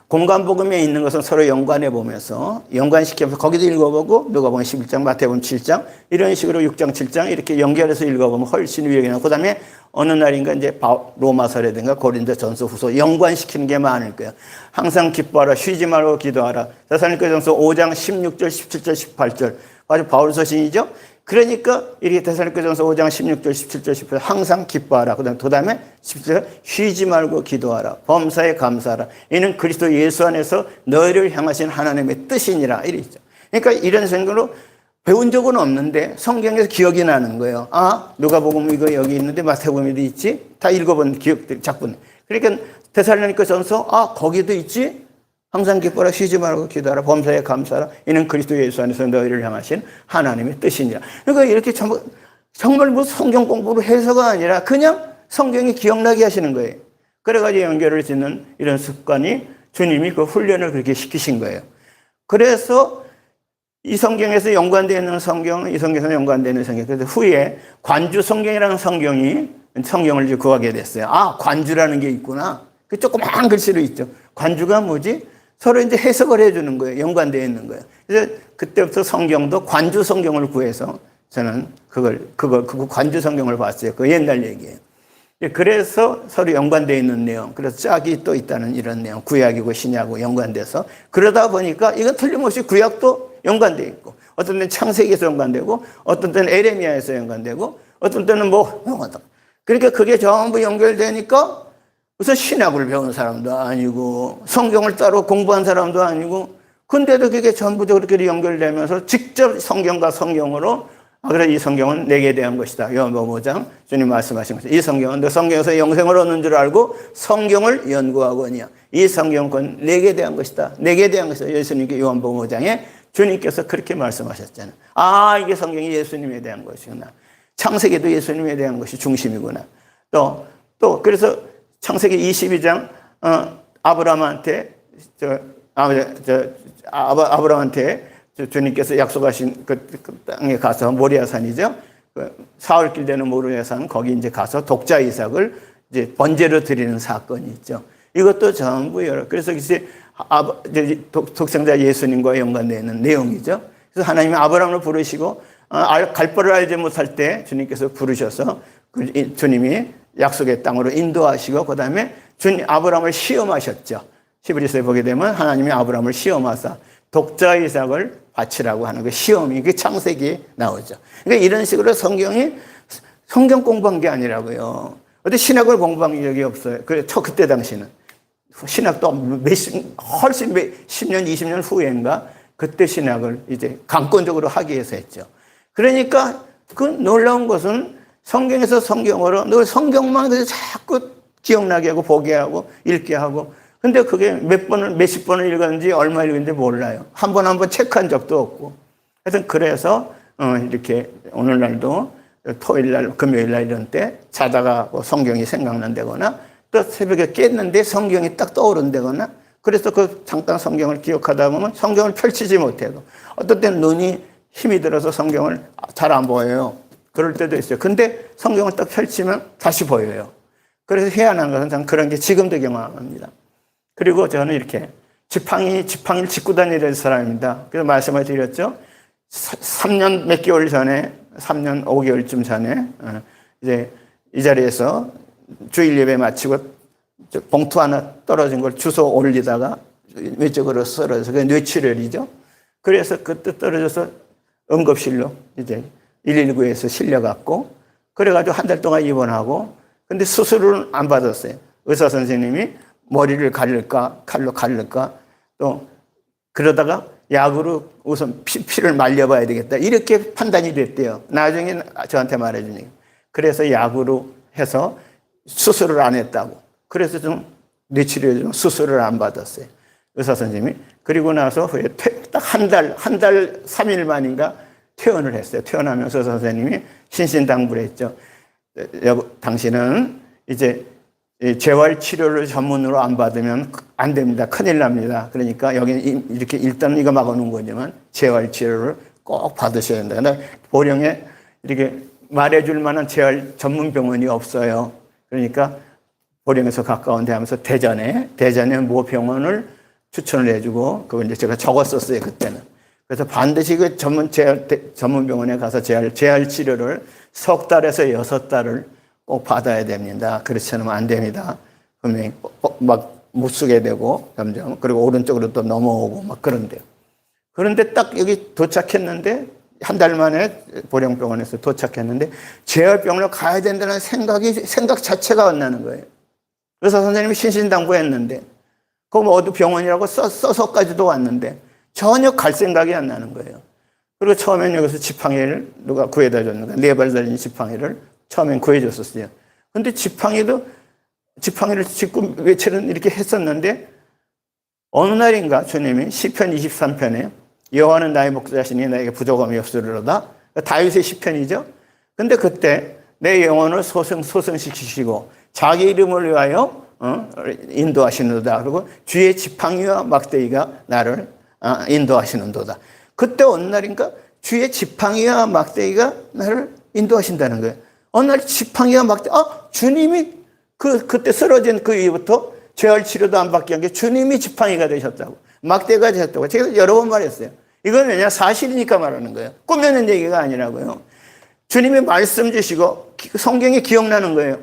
Speaker 1: 공간복음에 있는 것은 서로 연관해 보면서 연관시켜서 거기도 읽어보고 누가복음 11장, 마태복음 7장 이런 식으로 6장, 7장 이렇게 연결해서 읽어보면 훨씬 위력이 나고 그다음에 어느 날인가 이제 로마서라든가 고린도전서 후서 연관시키는 게 많을 거예요. 항상 기뻐하라, 쉬지 말고 기도하라. 데살로니가전서 5장 16절, 17절, 18절. 아주 바울 서신이죠. 그러니까 이렇게 데살로니가전서 5장 16절, 17절, 18절 항상 기뻐하라. 그다음에 17절 쉬지 말고 기도하라. 범사에 감사하라. 이는 그리스도 예수 안에서 너희를 향하신 하나님의 뜻이니라. 이랬죠. 그러니까 이런 생각으로 배운 적은 없는데 성경에서 기억이 나는 거예요. 아, 누가복음 이거 여기 있는데 마태복음에도 있지? 다 읽어본 기억들 작품. 그러니까 데살로니가전서 거기도 있지? 항상 기뻐라, 쉬지 말고 기도하라, 범사에 감사하라. 이는 그리스도 예수 안에서 너희를 향하신 하나님의 뜻이니라. 그러니까 이렇게 정말 뭐 성경 공부로 해서가 아니라 그냥 성경이 기억나게 하시는 거예요. 그래가지고 연결을 짓는 이런 습관이 주님이 그 훈련을 그렇게 시키신 거예요. 그래서 이 성경에서 연관되어 있는 성경은 이 성경에서 연관되어 있는 성경. 그래서 후에 관주 성경이라는 성경을 이제 구하게 됐어요. 아, 관주라는 게 있구나. 그 조그만 글씨로 있죠. 관주가 뭐지? 서로 이제 해석을 해주는 거예요. 연관되어 있는 거예요. 그래서 그때부터 성경도 관주 성경을 구해서 저는 그거 관주 성경을 봤어요. 그 옛날 얘기예요. 그래서 서로 연관되어 있는 내용, 그래서 짝이 또 있다는 이런 내용, 구약이고 신약하고 연관돼서 그러다 보니까 이건 틀림없이 구약도 연관되어 있고, 어떤 때는 창세기에서 연관되고, 어떤 때는 에레미야에서 연관되고, 어떤 때는 뭐 연관되고. 그러니까 그게 전부 연결되니까 우선 신약을 배운 사람도 아니고 성경을 따로 공부한 사람도 아니고, 근데도 그게 전부적으로 그렇게 연결되면서 직접 성경과 성경으로 그래 이 성경은 내게 대한 것이다. 요한복음 5장 주님 말씀하신 것이다. 이 성경은 너 성경에서 영생을 얻는 줄 알고 성경을 연구하거니와 이 성경은 내게 대한 것이다. 내게 대한 것이다. 예수님께 요한복음 5장에 주님께서 그렇게 말씀하셨잖아요. 아, 이게 성경이 예수님에 대한 것이구나. 창세기도 예수님에 대한 것이 중심이구나. 또 그래서 창세기 22장 아브라함한테 아브라함한테 주님께서 약속하신 그 땅에 가서 모리아산이죠. 사흘길 되는 모리아산 거기 이제 가서 독자 이삭을 이제 번제로 드리는 사건이 있죠. 이것도 전부 그래서 이제 독생자 예수님과 연관되어 있는 내용이죠. 그래서 하나님이 아브라함을 부르시고 갈 바를 알지 못할 때 주님께서 부르셔서 주님이 약속의 땅으로 인도하시고 그다음에 아브라함을 시험하셨죠. 히브리서에 보게 되면 하나님이 아브라함을 시험하사 독자 이삭을 바치라고 하는 그 시험이 그 창세기에 나오죠. 그러니까 이런 식으로 성경이 성경 공부한 게 아니라고요. 어디 신학을 공부한 적이 없어요. 그때 당시는 신학도 훨씬 10년, 20년 후인가 그때 신학을 이제 강권적으로 하기 위해서 했죠. 그러니까 그 놀라운 것은 성경에서 성경으로 늘 성경만 자꾸 기억나게 하고 보게 하고 읽게 하고, 근데 그게 몇십 번을 읽었는지 얼마 읽었는지 몰라요. 한 번 체크한 적도 없고. 하여튼 그래서 이렇게 오늘날도 토요일날, 금요일날 이런 때 자다가 성경이 생각난다거나 또 새벽에 깼는데 성경이 딱 떠오른다거나, 그래서 그 잠깐 성경을 기억하다 보면 성경을 펼치지 못해도 어떤 때는 눈이 힘이 들어서 성경을 잘 안 보여요. 그럴 때도 있어요. 근데 성경을 딱 펼치면 다시 보여요. 그래서 희한한 것은 전 그런 게 지금도 경험합니다. 그리고 저는 이렇게 지팡이를 짚고 다니는 사람입니다. 그래서 말씀을 드렸죠. 3년 몇 개월 전에, 3년 5개월쯤 전에, 이제 이 자리에서 주일 예배 마치고 봉투 하나 떨어진 걸 주워 올리다가 외적으로 쓰러져서 그게 뇌출혈이죠. 그래서 그때 떨어져서 응급실로 이제 119에서 실려갔고, 그래가지고 한 달 동안 입원하고, 근데 수술은 안 받았어요. 의사 선생님이 머리를 가릴까, 칼로 가릴까, 또 그러다가 약으로 우선 피를 말려봐야 되겠다. 이렇게 판단이 됐대요. 나중에 저한테 말해주니까. 그래서 약으로 해서 수술을 안 했다고. 그래서 좀 뇌치료 수술을 안 받았어요. 의사 선생님이. 그리고 나서 후에 딱 한 달 3일 만인가 퇴원을 했어요. 퇴원하면서 선생님이 신신당부를 했죠. 당신은 이제 재활 치료를 전문으로 안 받으면 안 됩니다. 큰일 납니다. 그러니까 여기 이렇게 일단 이거 막아놓은 거지만 재활 치료를 꼭 받으셔야 된다. 근데 보령에 이렇게 말해줄 만한 재활 전문 병원이 없어요. 그러니까 보령에서 가까운데 하면서 대전에 모 병원을 추천을 해주고, 그걸 이제 제가 적었었어요, 그때는. 그래서 반드시 그 전문 병원에 가서 재활 치료를 석 달에서 6달을 꼭 받아야 됩니다. 그렇지 않으면 안 됩니다. 분명히 막 못 쓰게 되고 점점, 그리고 오른쪽으로 또 넘어오고 막 그런데요. 그런데 딱 여기 도착했는데 한 달 만에 보령병원에서 도착했는데 재활병원을 가야 된다는 생각 자체가 안 나는 거예요. 의사 선생님이 신신당부했는데 그럼 어디 병원이라고 써서까지도 왔는데 전혀 갈 생각이 안 나는 거예요. 그리고 처음엔 여기서 지팡이를 누가 구해다 줬는가, 4발 달린 지팡이를 처음엔 구해줬었어요. 근데 지팡이를 짚고 외치는 이렇게 했었는데 어느 날인가 주님이 시편 23편에 여호와는 나의 목자시니 나에게 부족함이 없으리로다. 다윗의 시편이죠. 근데 그때 내 영혼을 소생시키시고 자기 이름을 위하여 인도하시는도다. 그리고 주의 지팡이와 막대기가 나를 인도하시는도다. 그때 어느 날인가 주의 지팡이와 막대기가 나를 인도하신다는 거예요. 어느 날 지팡이와 막대기, 주님이 그때 쓰러진 그 이후부터 재활 치료도 안 받게 한 게 주님이 지팡이가 되셨다고, 막대가 되셨다고 제가 여러 번 말했어요. 이건 왜냐? 사실이니까 말하는 거예요. 꾸며낸 얘기가 아니라고요. 주님이 말씀 주시고 성경이 기억나는 거예요.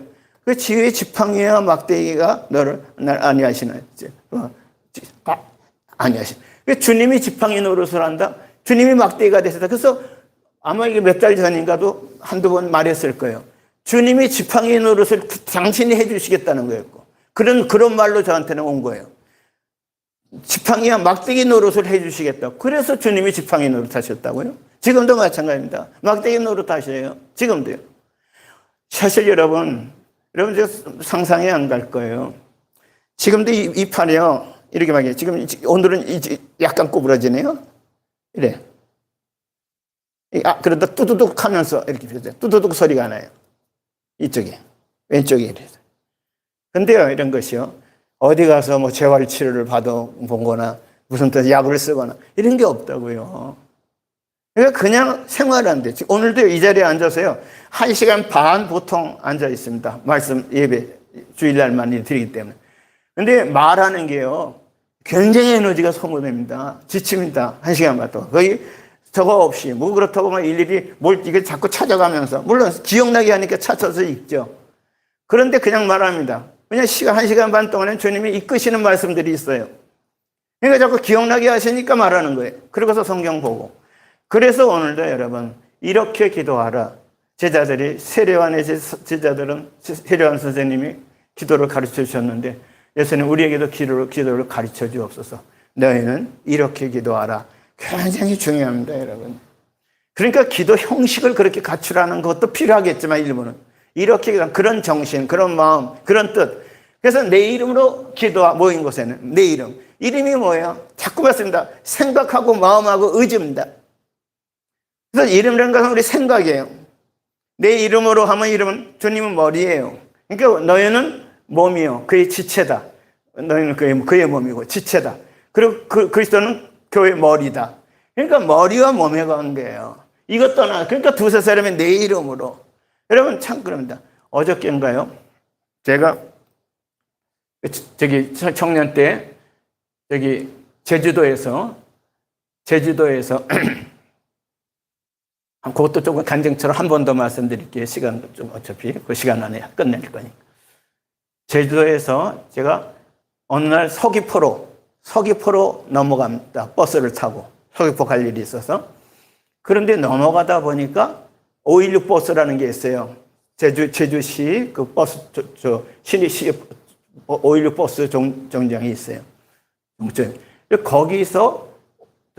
Speaker 1: 그 지혜의 지팡이와 막대기가 날 안위하시나? 안위하시나? 주님이 지팡이 노릇을 한다. 주님이 막대기가 되셨다. 그래서 아마 이게 몇 달 전인가도 한두 번 말했을 거예요. 주님이 지팡이 노릇을 당신이 해주시겠다는 거였고, 그런 말로 저한테는 온 거예요. 지팡이와 막대기 노릇을 해주시겠다. 그래서 주님이 지팡이 노릇 하셨다고요? 지금도 마찬가지입니다. 막대기 노릇 하셔요. 지금도요. 사실 여러분 상상이 안 갈 거예요. 지금도 이 팔이요. 이렇게 말해요. 지금 오늘은 약간 구부러지네요. 이래. 그러다 뚜두둑 하면서 이렇게 비슷해요. 뚜두둑 소리가 나요. 이쪽에. 왼쪽에 이래서. 근데요, 이런 것이요. 어디 가서 뭐 재활 치료를 받아본 거나 무슨 또 약을 쓰거나 이런 게 없다고요. 그러니까 그냥 생활하는데, 오늘도 이 자리에 앉아서요, 1시간 반 보통 앉아 있습니다. 말씀 예배, 주일날만 드리기 때문에. 근데 말하는 게요, 굉장히 에너지가 소모됩니다. 지칩니다. 1시간 반 동안. 거의 저거 없이, 뭐 그렇다고 막 일일이 이게 자꾸 찾아가면서, 물론 기억나게 하니까 찾아서 읽죠. 그런데 그냥 말합니다. 그냥 1시간 반 동안에 주님이 이끄시는 말씀들이 있어요. 그러니까 자꾸 기억나게 하시니까 말하는 거예요. 그러고서 성경 보고. 그래서 오늘도 여러분, 이렇게 기도하라. 제자들이, 세례요한의 제자들은 세례요한 선생님이 기도를 가르쳐 주셨는데, 예수님 우리에게도 기도를 가르쳐 주옵소서. 너희는 이렇게 기도하라. 굉장히 중요합니다, 여러분. 그러니까 기도 형식을 그렇게 갖추라는 것도 필요하겠지만, 일부는. 이렇게 그런 정신, 그런 마음, 그런 뜻. 그래서 내 이름으로 모인 곳에는 내 이름이 뭐예요? 자꾸 봤습니다. 생각하고 마음하고 의지입니다. 그래서 이름이라는 것은 우리 생각이에요. 내 이름으로 하면 이름은 주님은 머리예요. 그러니까 너희는 몸이요, 그의 지체다. 너희는 그의 몸이고 지체다. 그리고 그리스도는 교회의 머리다. 그러니까 머리와 몸의 관계예요. 이것 떠나, 그러니까 두세 사람이 내 이름으로. 여러분 참 그럽니다. 어저께인가요? 제가 청년 때 제주도에서 그것도 조금 간증처럼 한 번 더 말씀드릴게요. 시간 좀 어차피 그 시간 안에 끝낼 거니까. 제주도에서 제가 어느 날 서귀포로 넘어갑니다. 버스를 타고 서귀포 갈 일이 있어서. 그런데 넘어가다 보니까 516 버스라는 게 있어요. 제주시 그 버스 신의시 516 버스 정장이 있어요. 거기서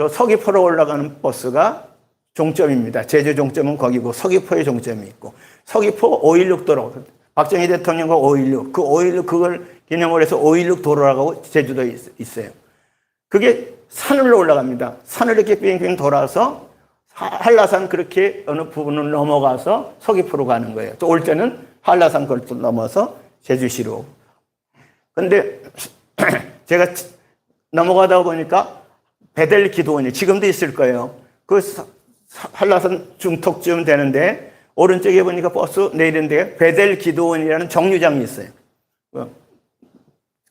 Speaker 1: 서귀포로 올라가는 버스가 종점입니다. 제주 종점은 거기고 서귀포의 종점이 있고, 서귀포 516 도로, 박정희 대통령과 516, 그 516 그걸 기념을 해서 516 도로라고 제주도에 있어요. 그게 산으로 올라갑니다. 산을 이렇게 빙빙 돌아서 한라산 그렇게 어느 부분을 넘어가서 서귀포로 가는 거예요. 또 올 때는 한라산 그걸 또 넘어서 제주시로. 근데 제가 넘어가다 보니까 베델 기도원이 지금도 있을 거예요. 그 한라산 중턱쯤 되는데 오른쪽에 보니까 버스 내리는데 베델 기도원이라는 정류장이 있어요.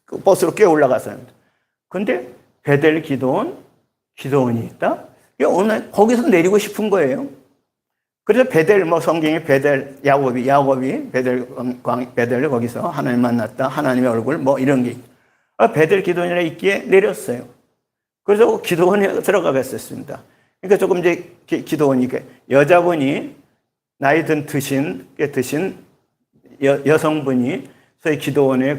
Speaker 1: 그 버스로 꽤 올라갔어요. 근데 베델 기도원이 있다? 오늘 거기서 내리고 싶은 거예요. 그래서 베델, 성경에 베델, 야곱이 베델 거기서 하나님 만났다. 하나님의 얼굴, 이런 게. 베델 기도원이라 있기에 내렸어요. 그래서 기도원에 들어가겠었습니다. 그러니까 조금 이제 기도원이니까 여자분이 나이 드신 여성분이 저희 기도원에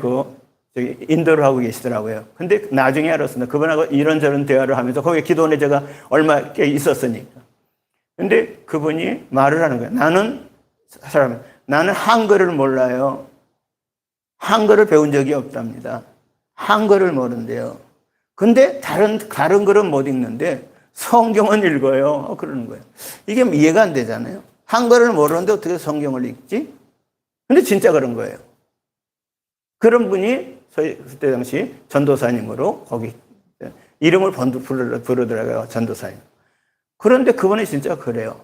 Speaker 1: 인도를 하고 계시더라고요. 근데 나중에 알았습니다. 그분하고 이런저런 대화를 하면서 거기 기도원에 제가 얼마 꽤 있었으니까. 근데 그분이 말을 하는 거예요. 나는 한글을 몰라요. 한글을 배운 적이 없답니다. 한글을 모른대요. 근데 다른 글은 못 읽는데 성경은 읽어요. 그러는 거예요. 이게 이해가 안 되잖아요. 한글을 모르는데 어떻게 성경을 읽지? 근데 진짜 그런 거예요. 그런 분이 그때 당시 전도사님으로 거기 이름을 부르더라고요. 전도사님. 그런데 그분이 진짜 그래요.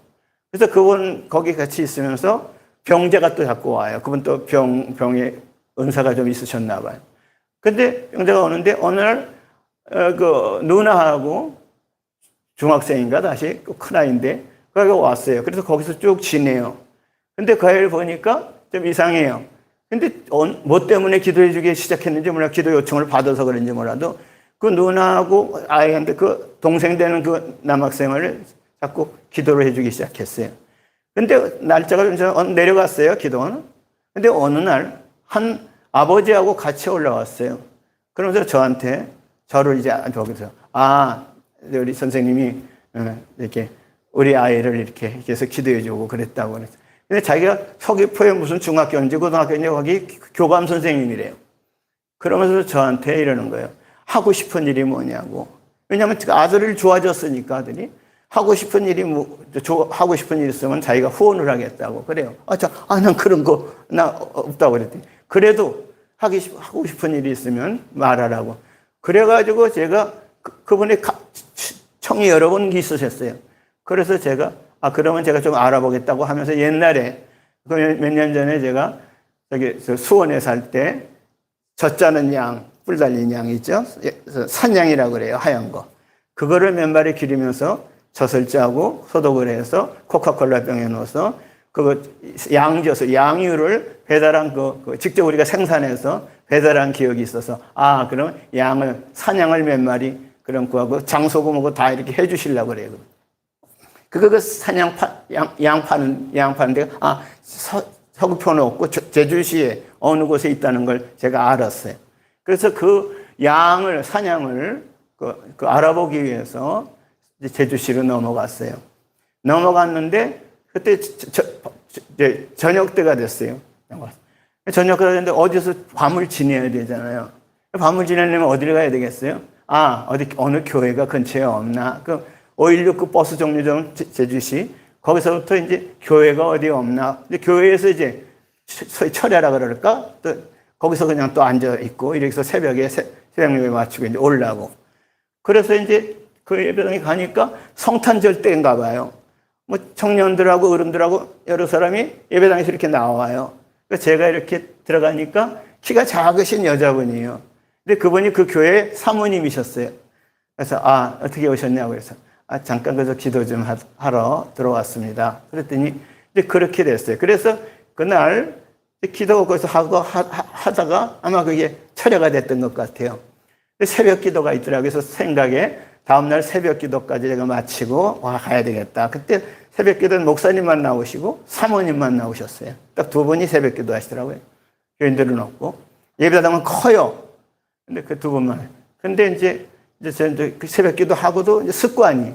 Speaker 1: 그래서 그분 거기 같이 있으면서 병자가 또 자꾸 와요. 그분 또 병에 은사가 좀 있으셨나 봐요. 근데 병자가 오는데 어느 날 그 누나하고 중학생인가 다시 큰 아이인데 거기 왔어요. 그래서 거기서 쭉 지내요. 근데 그 아이를 보니까 좀 이상해요. 근데 뭐 때문에 기도해 주기 시작했는지 몰라, 기도 요청을 받아서 그런지 몰라도 그 누나하고 아이한테 그 동생 되는 그 남학생을 자꾸 기도를 해주기 시작했어요. 근데 날짜가 내려갔어요, 기도는. 근데 어느 날 한 아버지하고 같이 올라왔어요. 그러면서 저를 이제 거기서, 우리 선생님이 이렇게 우리 아이를 이렇게 계속 기도해주고 그랬다고 그랬어요. 근데 자기가 서귀포에 무슨 중학교인지 고등학교인지 거기 교감 선생님이래요. 그러면서 저한테 이러는 거예요. 하고 싶은 일이 뭐냐고. 왜냐하면 아들을 좋아졌으니까 아들이 하고 싶은 일이 하고 싶은 일 있으면 자기가 후원을 하겠다고 그래요. 난 그런 거 나 없다고 그랬더니 그래도 하고 싶은 일이 있으면 말하라고. 그래가지고 제가 그분의 청이 여러 번 있으셨어요. 그래서 제가 그러면 제가 좀 알아보겠다고 하면서 옛날에 몇 년 전에 제가 저기 수원에 살 때 젖자는 양, 뿔 달린 양 있죠? 산양이라고 그래요. 하얀 거. 그거를 몇 마리 기르면서 젖을 짜고 소독을 해서 코카콜라 병에 넣어서 그거 양유를 배달한 직접 우리가 생산해서 배달한 기억이 있어서 그럼 산양을 몇 마리 그런 거하고 장소고 뭐고 다 이렇게 해 주시려고 그래요. 그 양 파는 데가 서귀포는 없고 제주시에 어느 곳에 있다는 걸 제가 알았어요. 그래서 그 산양을 알아보기 위해서 제주시로 넘어갔어요. 넘어갔는데 그때 저녁 때가 됐어요. 저녁 때가 됐는데 어디서 밤을 지내야 되잖아요. 밤을 지내려면 어디를 가야 되겠어요? 어느 교회가 근처에 없나? 516 버스 정류장 제주시 거기서부터 이제 교회가 어디 없나? 근데 교회에서 이제 철야라 그럴까? 또 거기서 그냥 또 앉아 있고 이렇게 해서 새벽에 새벽예배 마치고 이제 올라고. 그래서 이제 그 예배당에 가니까 성탄절 때인가 봐요. 뭐 청년들하고 어른들하고 여러 사람이 예배당에서 이렇게 나와요. 그래서 제가 이렇게 들어가니까 키가 작으신 여자분이에요. 근데 그분이 그 교회 사모님이셨어요. 그래서 어떻게 오셨냐고 그래서 잠깐 그래서 기도 좀 하러 들어왔습니다. 그랬더니 이제 그렇게 됐어요. 그래서 그날 기도 거기서 하다가 아마 그게 철야가 됐던 것 같아요. 새벽 기도가 있더라고요. 그래서 생각에 다음날 새벽 기도까지 제가 마치고 가야 되겠다. 그때 새벽 기도는 목사님만 나오시고 사모님만 나오셨어요. 딱 두 분이 새벽 기도 하시더라고요. 교인들은 없고. 예배당은 커요. 근데 그 두 분만. 근데 이제 그 새벽 기도 하고도 이제 습관이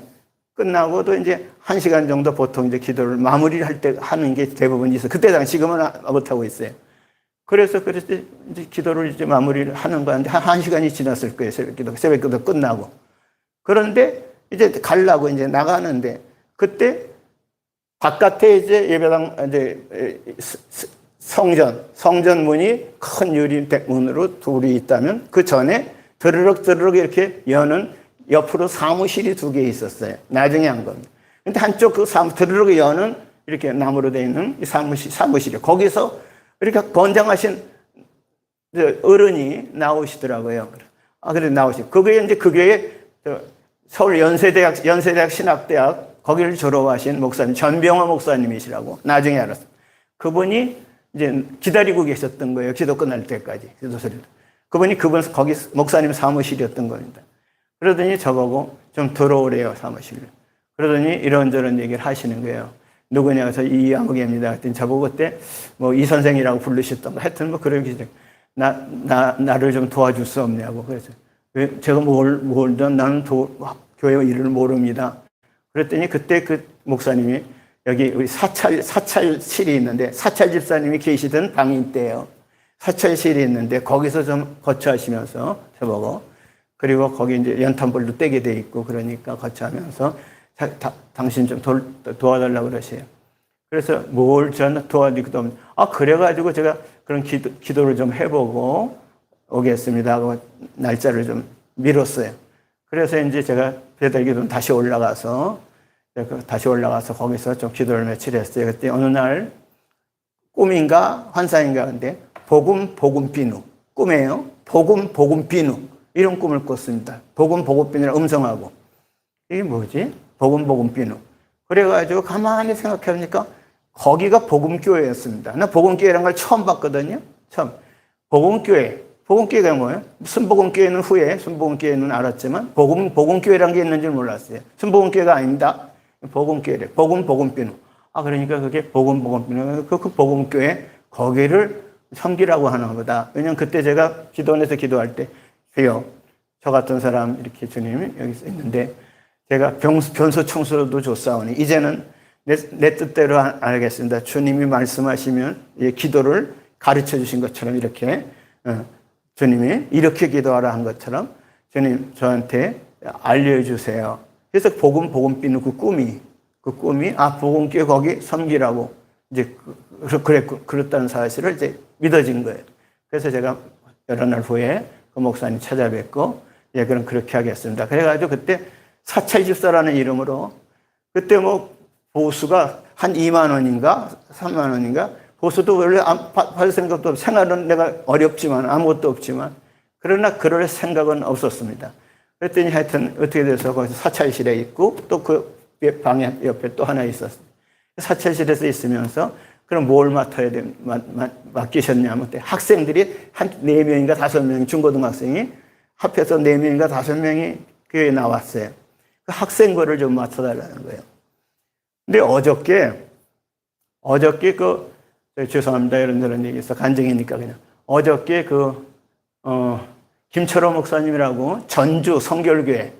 Speaker 1: 끝나고도 이제 1시간 정도 보통 이제 기도를 마무리를 할 때 하는 게 대부분 있어요. 그때 당시 지금은 못하고 있어요. 그래서 이제 기도를 이제 마무리를 하는 거였는데 한 1시간이 지났을 거예요. 새벽 기도 끝나고. 그런데 이제 가려고 이제 나가는데 그때 바깥에 이제 예배당 이제 성전 문이 큰 유리 문으로 둘이 있다면 그 전에 드르륵 이렇게 여는 옆으로 사무실이 2개 있었어요. 나중에 한 겁니다. 근데 한쪽 드르륵 여는 이렇게 나무로 되어 있는 사무실이요. 거기서 이렇게 건장하신 어른이 나오시더라고요. 그래 나오시고 그게 이제 그 교회 서울 연세대학 신학대학 거기를 졸업하신 목사님 전병호 목사님이시라고 나중에 알았어요. 그분이 이제 기다리고 계셨던 거예요. 기도 끝날 때까지 기도소리를. 그분 거기 목사님 사무실이었던 겁니다. 그러더니 저보고 좀 들어오래요 사무실을. 그러더니 이런저런 얘기를 하시는 거예요. 누구냐 해서 이양욱입니다. 그랬더니 저보고 그때 뭐 이 선생이라고 부르셨던 거 하여튼 뭐 그런 게 나를 좀 도와줄 수 없냐고. 그래서 왜 제가 나는 교회 일을 모릅니다. 그랬더니 그때 그 목사님이 여기 우리 사찰실이 있는데 사찰 집사님이 계시던 방이 있대요. 사찰실이 있는데 거기서 좀 거처하시면서 저보고 그리고 거기 이제 연탄불도 떼게 돼 있고 그러니까 같이 하면서 당신 좀 도와달라고 그러세요. 그래서 뭘 저는 도와드리기도 없는. 그래가지고 제가 그런 기도를 좀 해보고 오겠습니다 하고 날짜를 좀 미뤘어요. 그래서 이제 제가 배달기도 다시 올라가서 거기서 좀 기도를 며칠 했어요. 그때 어느 날 꿈인가 환상인가 근데 복음 비누 꿈이에요. 복음 비누 이런 꿈을 꿨습니다. 복음 비누라 음성하고 이게 뭐지? 복음 비누. 그래가지고 가만히 생각해보니까 거기가 복음교회였습니다. 나 복음교회라는 걸 처음 봤거든요. 처음. 복음교회가 뭐예요? 순복음교회는 후에 순복음교회는 알았지만 복음교회라는 게 있는 줄 몰랐어요. 순복음교회가 아닙니다. 복음교회래. 복음 비누. 그러니까 그게 복음 그 복음교회 거기를 섬기라고 하는 거다. 왜냐면 그때 제가 기도원에서 기도할 때 주여 저 같은 사람 이렇게 주님이 여기 있는데 제가 변소 청소도 줬사오니 이제는 내 뜻대로 알겠습니다. 주님이 말씀하시면 이 기도를 가르쳐 주신 것처럼 이렇게 주님이 이렇게 기도하라 한 것처럼 주님 저한테 알려주세요. 그래서 복음 비누 그 꿈이 복음교회 거기 섬기라고 이제 그랬다는 사실을 이제 믿어진 거예요. 그래서 제가 여러 날 후에 그 목사님 찾아뵙고 그럼 그렇게 하겠습니다. 그래가지고 그때 사찰집사라는 이름으로 그때 뭐 보수가 한 2만 원인가 3만 원인가 보수도 원래 받을 생각도 없고 생활은 내가 어렵지만 아무것도 없지만 그러나 그럴 생각은 없었습니다. 그랬더니 하여튼 어떻게 돼서 거기서 사찰실에 있고 또 그 방에 옆에 또 하나 있었어요. 사찰실에서 있으면서 그럼 뭘 맡기셨냐면 학생들이 한 4명인가 5명 중고등학생이 합해서 4명인가 5명이 교회에 나왔어요. 그 학생 거를 좀 맡아달라는 거예요. 근데 어저께 죄송합니다. 이런 얘기 있어. 간증이니까 그냥. 어저께 김철호 목사님이라고 전주 성결교회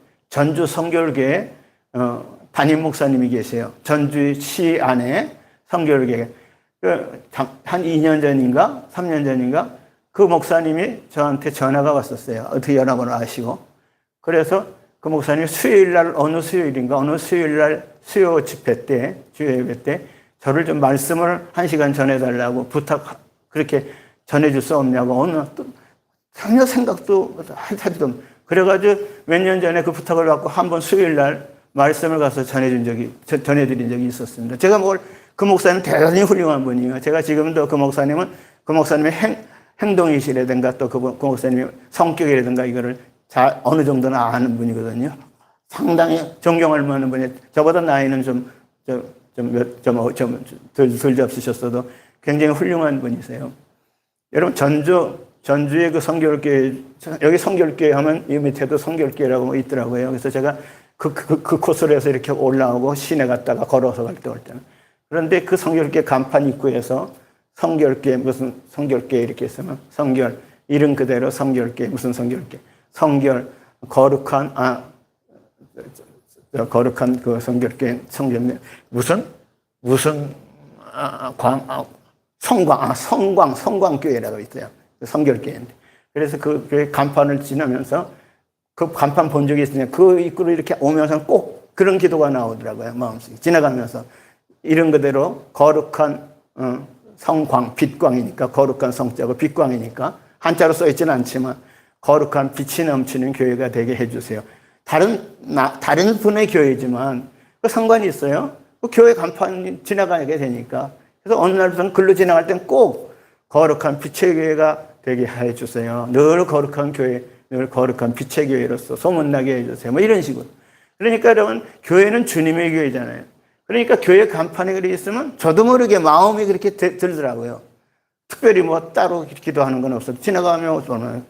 Speaker 1: 담임 목사님이 계세요. 전주시 안에 성결교회. 한 2년 전인가 3년 전인가 그 목사님이 저한테 전화가 왔었어요. 어떻게 연락을 아시고. 그래서 그 목사님이 어느 수요일날 수요 집회 때, 주요 예배 때 저를 좀 말씀을 1시간 전해달라고 그렇게 전해줄 수 없냐고 전혀 생각도 하지도 없고 그래가지고 몇 년 전에 그 부탁을 받고 한번 수요일날 말씀을 가서 전해드린 적이 있었습니다. 제가 그 목사님 대단히 훌륭한 분이에요. 제가 지금도 그 목사님의 행동이시라든가 또 그 목사님의 성격이라든가 이거를 어느 정도는 아는 분이거든요. 상당히 존경할 만한 분이 저보다 나이는 덜 잡수셨어도 굉장히 훌륭한 분이세요. 여러분 전주의 그 성결교회 여기 성결교회 하면 이 밑에도 성결교회라고 있더라고요. 그래서 제가 그 코스로 해서 이렇게 올라오고 시내 갔다가 걸어서 갈 때는 그런데 그 성결교회 간판 입구에서 성결교회 무슨 성결교회 이렇게 있으면 성결 이름 그대로 성결교회 무슨 성결교회 성결 거룩한 그 성결교회 성광교회라고 있어요. 성결교회인데 그래서 그 간판을 지나면서 그 간판 본 적이 있으니까 그 입구로 이렇게 오면서 꼭 그런 기도가 나오더라고요. 마음속에 지나가면서 이런 그대로 거룩한 성광 빛광이니까 거룩한 성자고 빛광이니까 한자로 써 있지는 않지만 거룩한 빛이 넘치는 교회가 되게 해주세요. 다른 분의 교회지만 그 상관이 있어요. 그 교회 간판 지나가게 되니까 그래서 어느 날부터는 글로 지나갈 땐 꼭 거룩한 빛의 교회가 되게 해주세요. 늘 거룩한 교회, 늘 거룩한 빛의 교회로서 소문나게 해주세요. 뭐 이런 식으로. 그러니까 여러분 교회는 주님의 교회잖아요. 그러니까 교회 간판에 그렇게 있으면 저도 모르게 마음이 그렇게 들더라고요. 특별히 뭐 따로 기도하는 건 없어도 지나가면 저는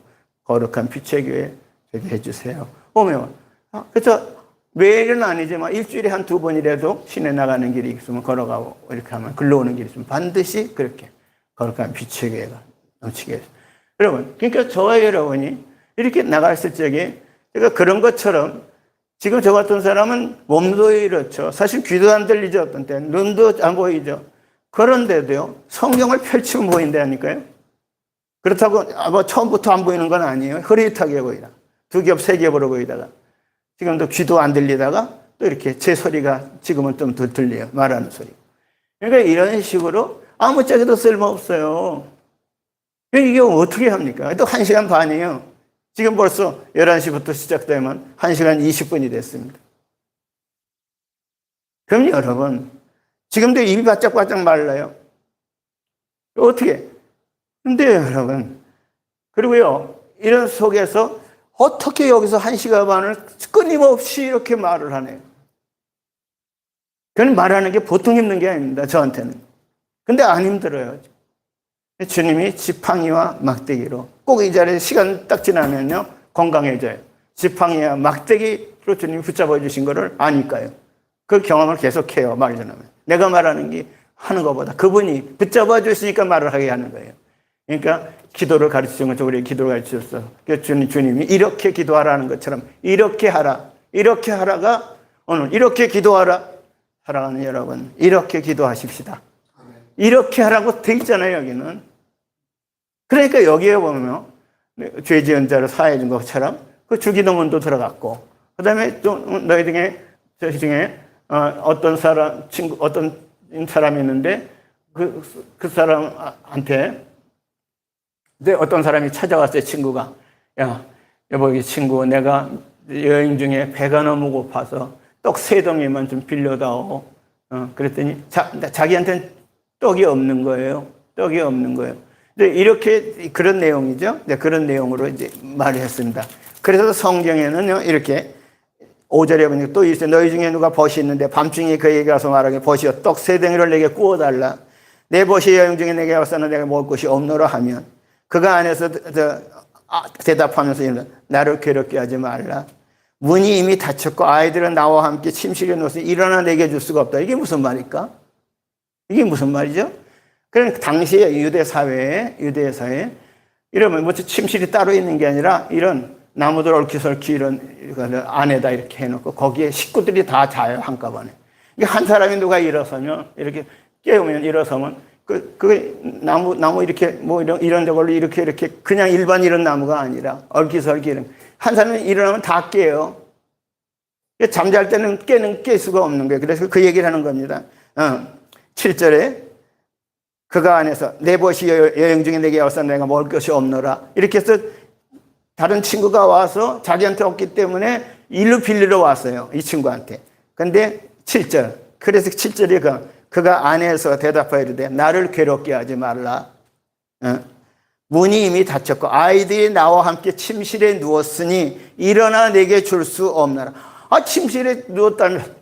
Speaker 1: 거룩한 빛의 교회 되게 해주세요. 오면 그래서 매일은 아니지만 일주일에 한 2번이라도 시내 나가는 길이 있으면 걸어가고 이렇게 하면 글로 오는 길이 있으면 반드시 그렇게 거룩한 빛의 교회가 넘치게 해서 여러분 그러니까 저와 여러분이 이렇게 나갔을 적에 제가 그런 것처럼 지금 저 같은 사람은 몸도 이렇죠. 사실 귀도 안 들리죠. 어떤 때 눈도 안 보이죠. 그런데도요 성경을 펼치면 보인다니까요. 그렇다고 처음부터 안 보이는 건 아니에요. 흐릿하게 보이라. 두 겹, 세 겹으로 보이다가 지금도 귀도 안 들리다가 또 이렇게 제 소리가 지금은 좀 더 들려요. 말하는 소리. 그러니까 이런 식으로 아무짝에도 쓸모없어요. 이게 어떻게 합니까? 또 1시간 반이에요. 지금 벌써 11시부터 시작되면 1시간 20분이 됐습니다. 그럼 여러분, 지금도 입이 바짝바짝 말라요. 어떻게? 근데 여러분, 그리고요, 이런 속에서 어떻게 여기서 1시간 반을 끊임없이 이렇게 말을 하네요. 그건 말하는 게 보통 힘든 게 아닙니다, 저한테는. 근데 안 힘들어요. 주님이 지팡이와 막대기로 꼭 이 자리에 시간 딱 지나면요 건강해져요. 지팡이와 막대기로 주님이 붙잡아 주신 거를 아니까요. 그 경험을 계속해요. 말 전하면 내가 말하는 게 하는 것보다 그분이 붙잡아 주시니까 말을 하게 하는 거예요. 그러니까 기도를 가르치는 것처럼 우리 기도를 가르치셨어. 그래서 주님이 이렇게 기도하라는 것처럼 이렇게 하라, 이렇게 하라가 오늘 이렇게 기도하라. 사랑하는 여러분, 이렇게 기도하십시다. 이렇게 하라고 돼 있잖아요, 여기는. 그러니까 여기에 보면 죄 지은 자를 사해 준 것처럼 그 주기도문도 들어갔고, 그 다음에 또 너희 중에 어떤 사람이 있는데 그 사람한테 어떤 사람이 찾아왔어요, 친구가. 야, 여보, 이 친구, 내가 여행 중에 배가 너무 고파서 떡 3덩이만 좀 빌려다오. 그랬더니 자기한테는 떡이 없는 거예요. 떡이 없는 거예요. 이렇게 그런 내용이죠. 그런 내용으로 이제 말을 했습니다. 그래서 성경에는요, 이렇게 5절에 보니까 또 있어요. 너희 중에 누가 벗이 있는데 밤중에 그에게 가서 말하게 벗이여 떡 3덩이를 내게 구워달라. 내 벗이 여행 중에 내게 와서는 내가 먹을 것이 없노라 하면 그가 안에서 대답하면서 나를 괴롭게 하지 말라. 문이 이미 닫혔고 아이들은 나와 함께 침실에 누워서 일어나 내게 줄 수가 없다. 이게 무슨 말일까? 이게 무슨 말이죠? 그러니까 당시에 유대 사회에 이러면 뭐 침실이 따로 있는 게 아니라 이런 나무들 얽히설키 이런 안에다 이렇게 해놓고 거기에 식구들이 다 자요, 한꺼번에. 한 사람이 누가 일어서면 이렇게 깨우면 일어서면 그 나무 이렇게 뭐 이런 저걸로 이렇게 그냥 일반 이런 나무가 아니라 얽히설키 이런 한 사람이 일어나면 다 깨요. 잠잘 때는 깰 수가 없는 거예요. 그래서 그 얘기를 하는 겁니다. 7절에 그가 안에서 내 벗이 여행 중에 내게 와서 내가 먹을 것이 없노라. 이렇게 해서 다른 친구가 와서 자기한테 없기 때문에 일로 빌리러 왔어요. 이 친구한테. 근데 7절. 그래서 7절에 그가 안에서 대답하여 이르되 나를 괴롭게 하지 말라. 문이 이미 닫혔고 아이들이 나와 함께 침실에 누웠으니 일어나 내게 줄 수 없나라. 침실에 누웠다면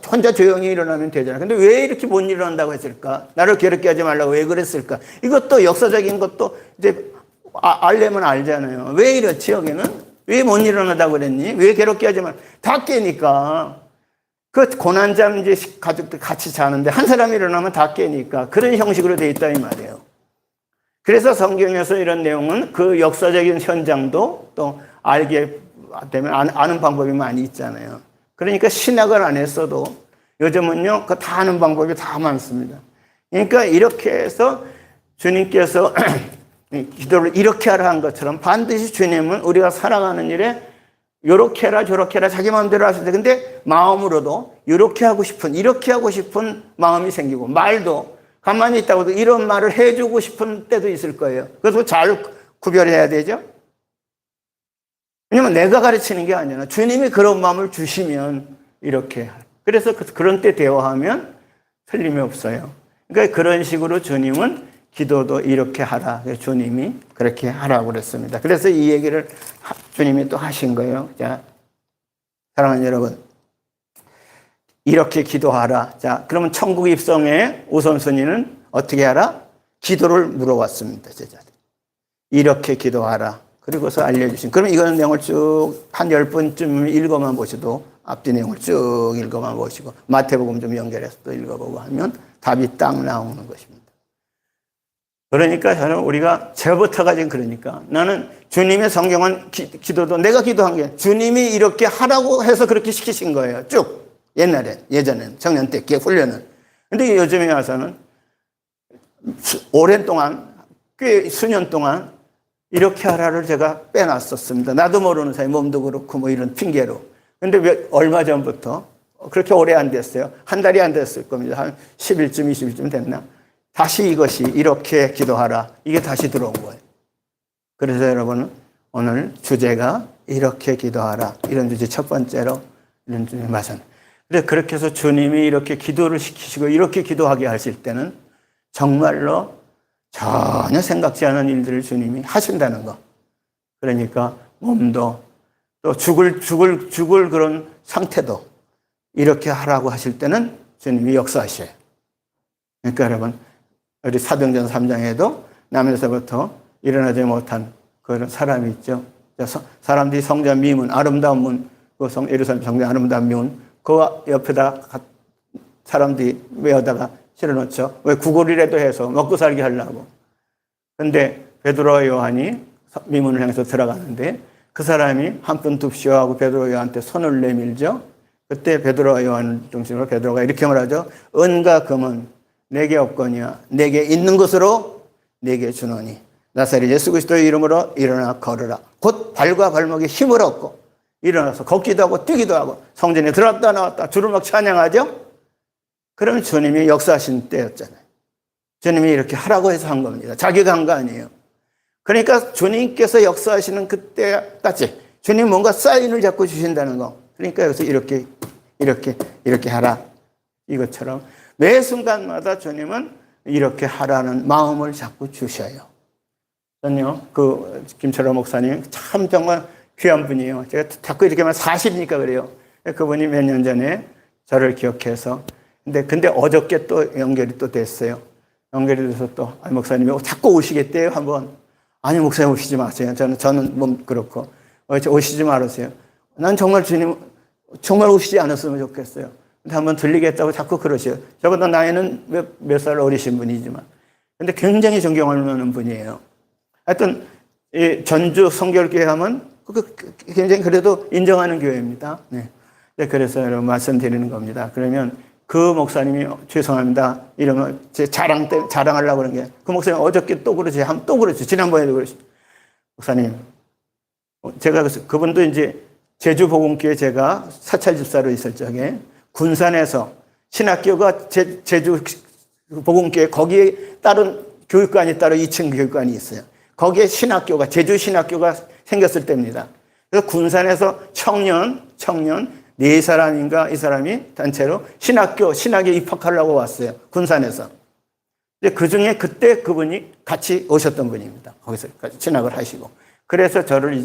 Speaker 1: 혼자 조용히 일어나면 되잖아. 근데 왜 이렇게 못 일어난다고 했을까? 나를 괴롭게 하지 말라고 왜 그랬을까? 이것도 역사적인 것도 이제 알려면 알잖아요. 왜 이렇지, 여기는? 왜 못 일어나다고 그랬니? 왜 괴롭게 하지 말라? 다 깨니까. 그 고난잠 이제 가족들 같이 자는데 한 사람이 일어나면 다 깨니까 그런 형식으로 돼 있다 이 말이에요. 그래서 성경에서 이런 내용은 그 역사적인 현장도 또 알게 되면 아는 방법이 많이 있잖아요. 그러니까 신학을 안 했어도 요즘은요, 그 다 아는 방법이 다 많습니다. 그러니까 이렇게 해서 주님께서 기도를 이렇게 하라 한 것처럼 반드시 주님은 우리가 살아가는 일에 요렇게 해라 저렇게 해라 자기 마음대로 하실 때 근데 마음으로도 이렇게 하고 싶은 마음이 생기고 말도 가만히 있다고도 이런 말을 해주고 싶은 때도 있을 거예요. 그래서 잘 구별해야 되죠. 왜냐면 내가 가르치는 게 아니라 주님이 그런 마음을 주시면 이렇게. 그래서 그런 때 대화하면 틀림이 없어요. 그러니까 그런 식으로 주님은 기도도 이렇게 하라. 주님이 그렇게 하라고 그랬습니다. 그래서 이 얘기를 주님이 또 하신 거예요. 자, 사랑하는 여러분. 이렇게 기도하라. 자, 그러면 천국 입성의 우선순위는 어떻게 하라? 기도를 물어봤습니다. 제자들. 이렇게 기도하라. 그리고서 알려주신. 그럼 이거는 내용을 쭉 한 10번쯤 읽어만 보셔도 앞뒤 내용을 쭉 읽어만 보시고 마태복음 좀 연결해서 또 읽어보고 하면 답이 딱 나오는 것입니다. 그러니까 저는 우리가 저부터가 지금 그러니까 나는 주님의 성경은 기도도 내가 기도한 게 주님이 이렇게 하라고 해서 그렇게 시키신 거예요. 쭉. 예전엔 청년 때 훈련을. 근데 요즘에 와서는 오랜 동안 꽤 수년 동안 이렇게 하라를 제가 빼놨었습니다. 나도 모르는 사이 몸도 그렇고 뭐 이런 핑계로. 근데 얼마 전부터 그렇게 오래 안 됐어요. 한 달이 안 됐을 겁니다. 한 10일쯤 20일쯤 됐나. 다시 이것이 이렇게 기도하라. 이게 다시 들어온 거예요. 그래서 여러분 오늘 주제가 이렇게 기도하라. 이런 주제 첫 번째로 이런 주제 말씀. 그래서 그렇게 해서 주님이 이렇게 기도를 시키시고 이렇게 기도하게 하실 때는 정말로 전혀 생각지 않은 일들을 주님이 하신다는 거. 그러니까 몸도 또 죽을 그런 상태도 이렇게 하라고 하실 때는 주님이 역사하셔요. 그러니까 여러분 우리 사도행전 3장에도 남에서부터 일어나지 못한 그런 사람이 있죠. 사람들이 성전 미문, 아름다운 문, 예루살렘 성전 아름다운 문, 그 옆에다 사람들이 메어다가 실어놓죠. 왜 구걸이라도 해서 먹고 살게 하려고. 근데 베드로와 요한이 미문을 향해서 들어가는데 그 사람이 한푼 둡시오 하고 베드로와 요한한테 손을 내밀죠. 그때 베드로와 요한 중심으로 베드로가 이렇게 말하죠. 은과 금은 내게 없거니와 내게 있는 것으로 내게 주노니 나사렛 예수 그리스도의 이름으로 일어나 걸으라. 곧 발과 발목에 힘을 얻고 일어나서 걷기도 하고 뛰기도 하고 성전에 들어왔다 나왔다 주를 막 찬양하죠. 그러면 주님이 역사하신 때였잖아요. 주님이 이렇게 하라고 해서 한 겁니다. 자기가 한 거 아니에요. 그러니까 주님께서 역사하시는 그때까지 주님 뭔가 사인을 자꾸 주신다는 거. 그러니까 여기서 이렇게 하라. 이것처럼 매 순간마다 주님은 이렇게 하라는 마음을 자꾸 주셔요. 저는요, 김철호 목사님 참 정말 귀한 분이에요. 제가 자꾸 이렇게 말 40이니까 그래요. 그분이 몇 년 전에 저를 기억해서 근데 어저께 또 연결이 또 됐어요. 연결이 돼서 또 목사님이 자꾸 오시겠대요 한번. 아니 목사님 오시지 마세요. 저는 몸 그렇고 오시지 말으세요. 난 정말 주님 정말 오시지 않았으면 좋겠어요. 근데 한번 들리겠다고 자꾸 그러셔요. 저보다 나이는 몇 살 어리신 분이지만 근데 굉장히 존경할 만한 분이에요. 하여튼 이 전주 성결교회 하면 굉장히 그래도 인정하는 교회입니다. 네. 그래서 여러분 말씀드리는 겁니다. 그러면 그 목사님이 죄송합니다. 이러면 제 자랑하려고 그런 게 그 목사님 어저께 또 그러지, 또 그러지, 지난번에도 그러지. 목사님, 제가 그분도 이제 제주 복음교회 제가 사찰 집사로 있을 적에 군산에서 신학교가 제주 복음교회 거기에 다른 교육관이 따로 2층 교육관이 있어요. 거기에 제주 신학교가 생겼을 때입니다. 그래서 군산에서 청년 4사람인가 이 사람이 단체로 신학에 입학하려고 왔어요. 군산에서. 그 중에 그때 그분이 같이 오셨던 분입니다. 거기서 신학을 하시고. 그래서 저를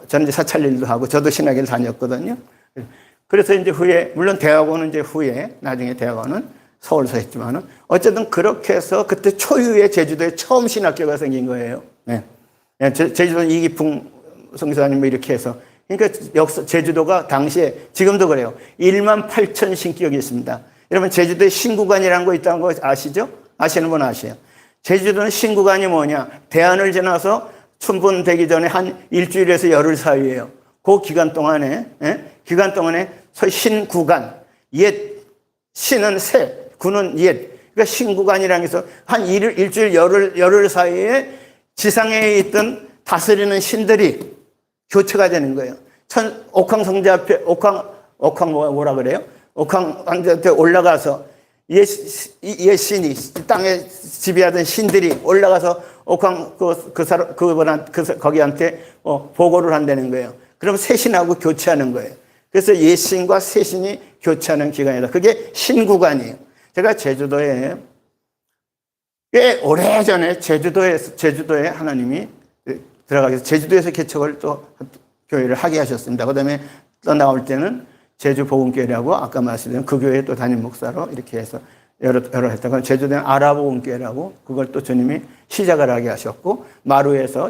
Speaker 1: 저는 사찰 일도 하고 저도 신학을 다녔거든요. 그래서 후에, 물론 대학원은 나중에 대학원은 서울서 했지만은 어쨌든 그렇게 해서 그때 초유의 제주도에 처음 신학교가 생긴 거예요. 네. 제주도 이기풍 성교사님 이렇게 해서. 그러니까 제주도가 당시에, 지금도 그래요. 18,000 신격이 있습니다. 여러분, 제주도에 신구관이라는 거 있다는 거 아시죠? 아시는 분 아세요? 제주도는 신구관이 뭐냐? 대안을 지나서 춘분되기 전에 한 일주일에서 열흘 사이에요. 그 기간 동안에 신구관, 옛, 신은 새, 구는 옛. 그러니까 신구관이라는 게 한 일주일 열흘 사이에 지상에 있던 다스리는 신들이 교체가 되는 거예요. 옥황성자 앞에, 뭐라 그래요? 옥황한테 올라가서 옛 신이, 땅에 지배하던 신들이 올라가서 거기한테 보고를 한다는 거예요. 그럼 새 신하고 교체하는 거예요. 그래서 옛 신과 새 신이 교체하는 기간이다. 그게 신구관이에요. 제가 제주도에 꽤 오래전에 제주도에 하나님이 들어가서 제주도에서 개척을 또 교회를 하게 하셨습니다. 그 다음에 떠나올 때는 제주 복음교회라고 아까 말씀드린 그 교회에 또 담임 목사로 이렇게 해서 여러 했다가 제주도는 아라복음교회라고 그걸 또 주님이 시작을 하게 하셨고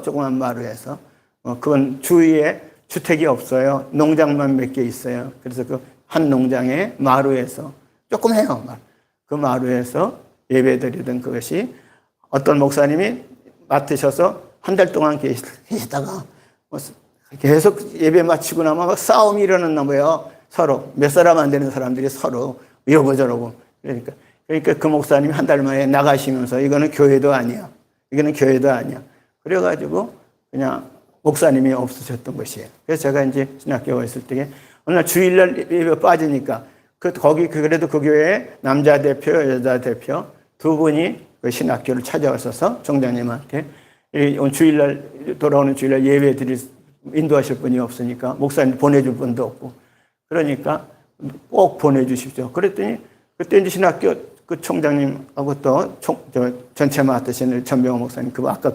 Speaker 1: 조그만 마루에서 그건 주위에 주택이 없어요. 농장만 몇 개 있어요. 그래서 그 한 농장의 마루에서 조금 해요. 그 마루에서 예배드리던 그것이 어떤 목사님이 맡으셔서 한 달 동안 계시다가 계속 예배 마치고 나면 막 싸움이 일어났나 봐요. 서로 몇 사람 안 되는 사람들이 서로 이러고 저러고 그러니까 그 목사님이 한 달 만에 나가시면서 이거는 교회도 아니야. 그래가지고 그냥 목사님이 없으셨던 것이에요. 그래서 제가 이제 신학교에 있을 때 어느 날 주일날 예배 빠지니까 거기 그래도 그 교회에 남자 대표, 여자 대표 두 분이 그 신학교를 찾아왔어서 총장님한테 주일날 돌아오는 주일날 예배 드릴 인도하실 분이 없으니까 목사님 보내줄 분도 없고 그러니까 꼭 보내주십시오. 그랬더니 그때 이제 신학교 그 총장님하고 또 전체 맡으시는 전병호 목사님 아까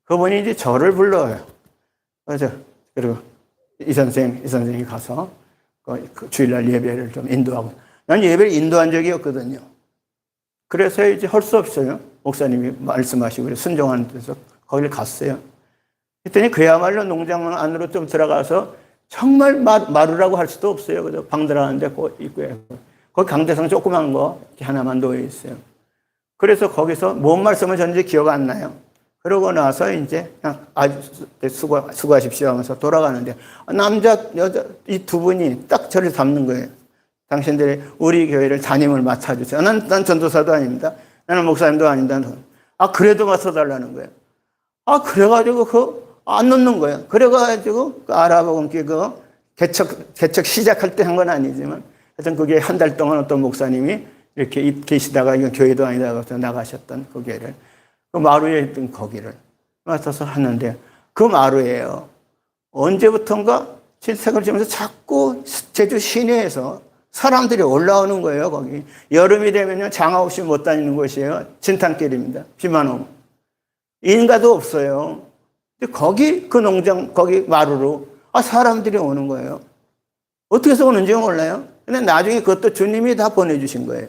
Speaker 1: 그분이 이제 저를 불러요. 그리고 이 선생이 가서 그 주일날 예배를 좀 인도하고 난 예배를 인도한 적이 없거든요. 그래서 이제 할 수 없어요. 목사님이 말씀하시고 순종하는 데서 거기를 갔어요. 그랬더니 그야말로 농장 안으로 좀 들어가서 정말 마루라고 할 수도 없어요. 그래서 방 들어가는데 있고요. 거기 강대상 조그만 거 이렇게 하나만 놓여 있어요. 그래서 거기서 뭔 말씀을 전지 기억 안 나요. 그러고 나서 이제 그냥 수고하십시오 하면서 돌아가는데 남자, 여자 이 두 분이 딱 저를 잡는 거예요. 당신들이 우리 교회를 담임을 맡아주세요. 난 전도사도 아닙니다. 나는 목사님도 아닙니다. 그래도 맡아달라는 거예요. 그래가지고 안 놓는 거예요. 그래가지고 아랍어금기 개척 시작할 때 한 건 아니지만 하여튼 그게 한 달 동안 어떤 목사님이 이렇게 계시다가 이건 교회도 아니다 나가셨던 그 교회를 그 마루에 있던 거기를 맡아서 하는데 그 마루에요. 언제부턴가 질색을 지면서 자꾸 제주 시내에서 사람들이 올라오는 거예요. 거기 여름이 되면요 장화 없이 못 다니는 곳이에요. 진탄길입니다. 비만 오면 인가도 없어요. 근데 거기 그 농장 거기 마루로 사람들이 오는 거예요. 어떻게 해서 오는지 몰라요. 근데 나중에 그것도 주님이 다 보내주신 거예요.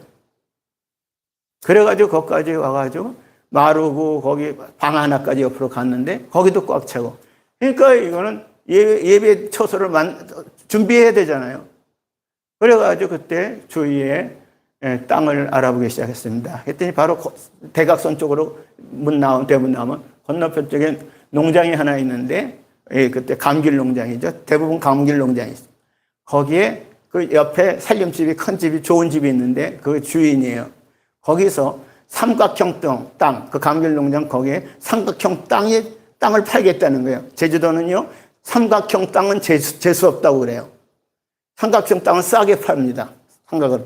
Speaker 1: 그래가지고 거기까지 와가지고 마루고 거기 방 하나까지 옆으로 갔는데 거기도 꽉 차고. 그러니까 이거는 예배 처소를 준비해야 되잖아요. 그래가지고 그때 주위에 땅을 알아보기 시작했습니다. 그랬더니 바로 대각선 쪽으로 대문 나오면 건너편 쪽에 농장이 하나 있는데 그때 감귤 농장이죠. 대부분 감귤 농장이 있어요. 거기에 그 옆에 살림집이 큰 집이 좋은 집이 있는데 그 주인이에요. 거기서 삼각형 땅, 그 감귤 농장 거기에 삼각형 땅을 팔겠다는 거예요. 제주도는요, 삼각형 땅은 재수 없다고 그래요. 삼각형 땅은 싸게 팝니다. 삼각형.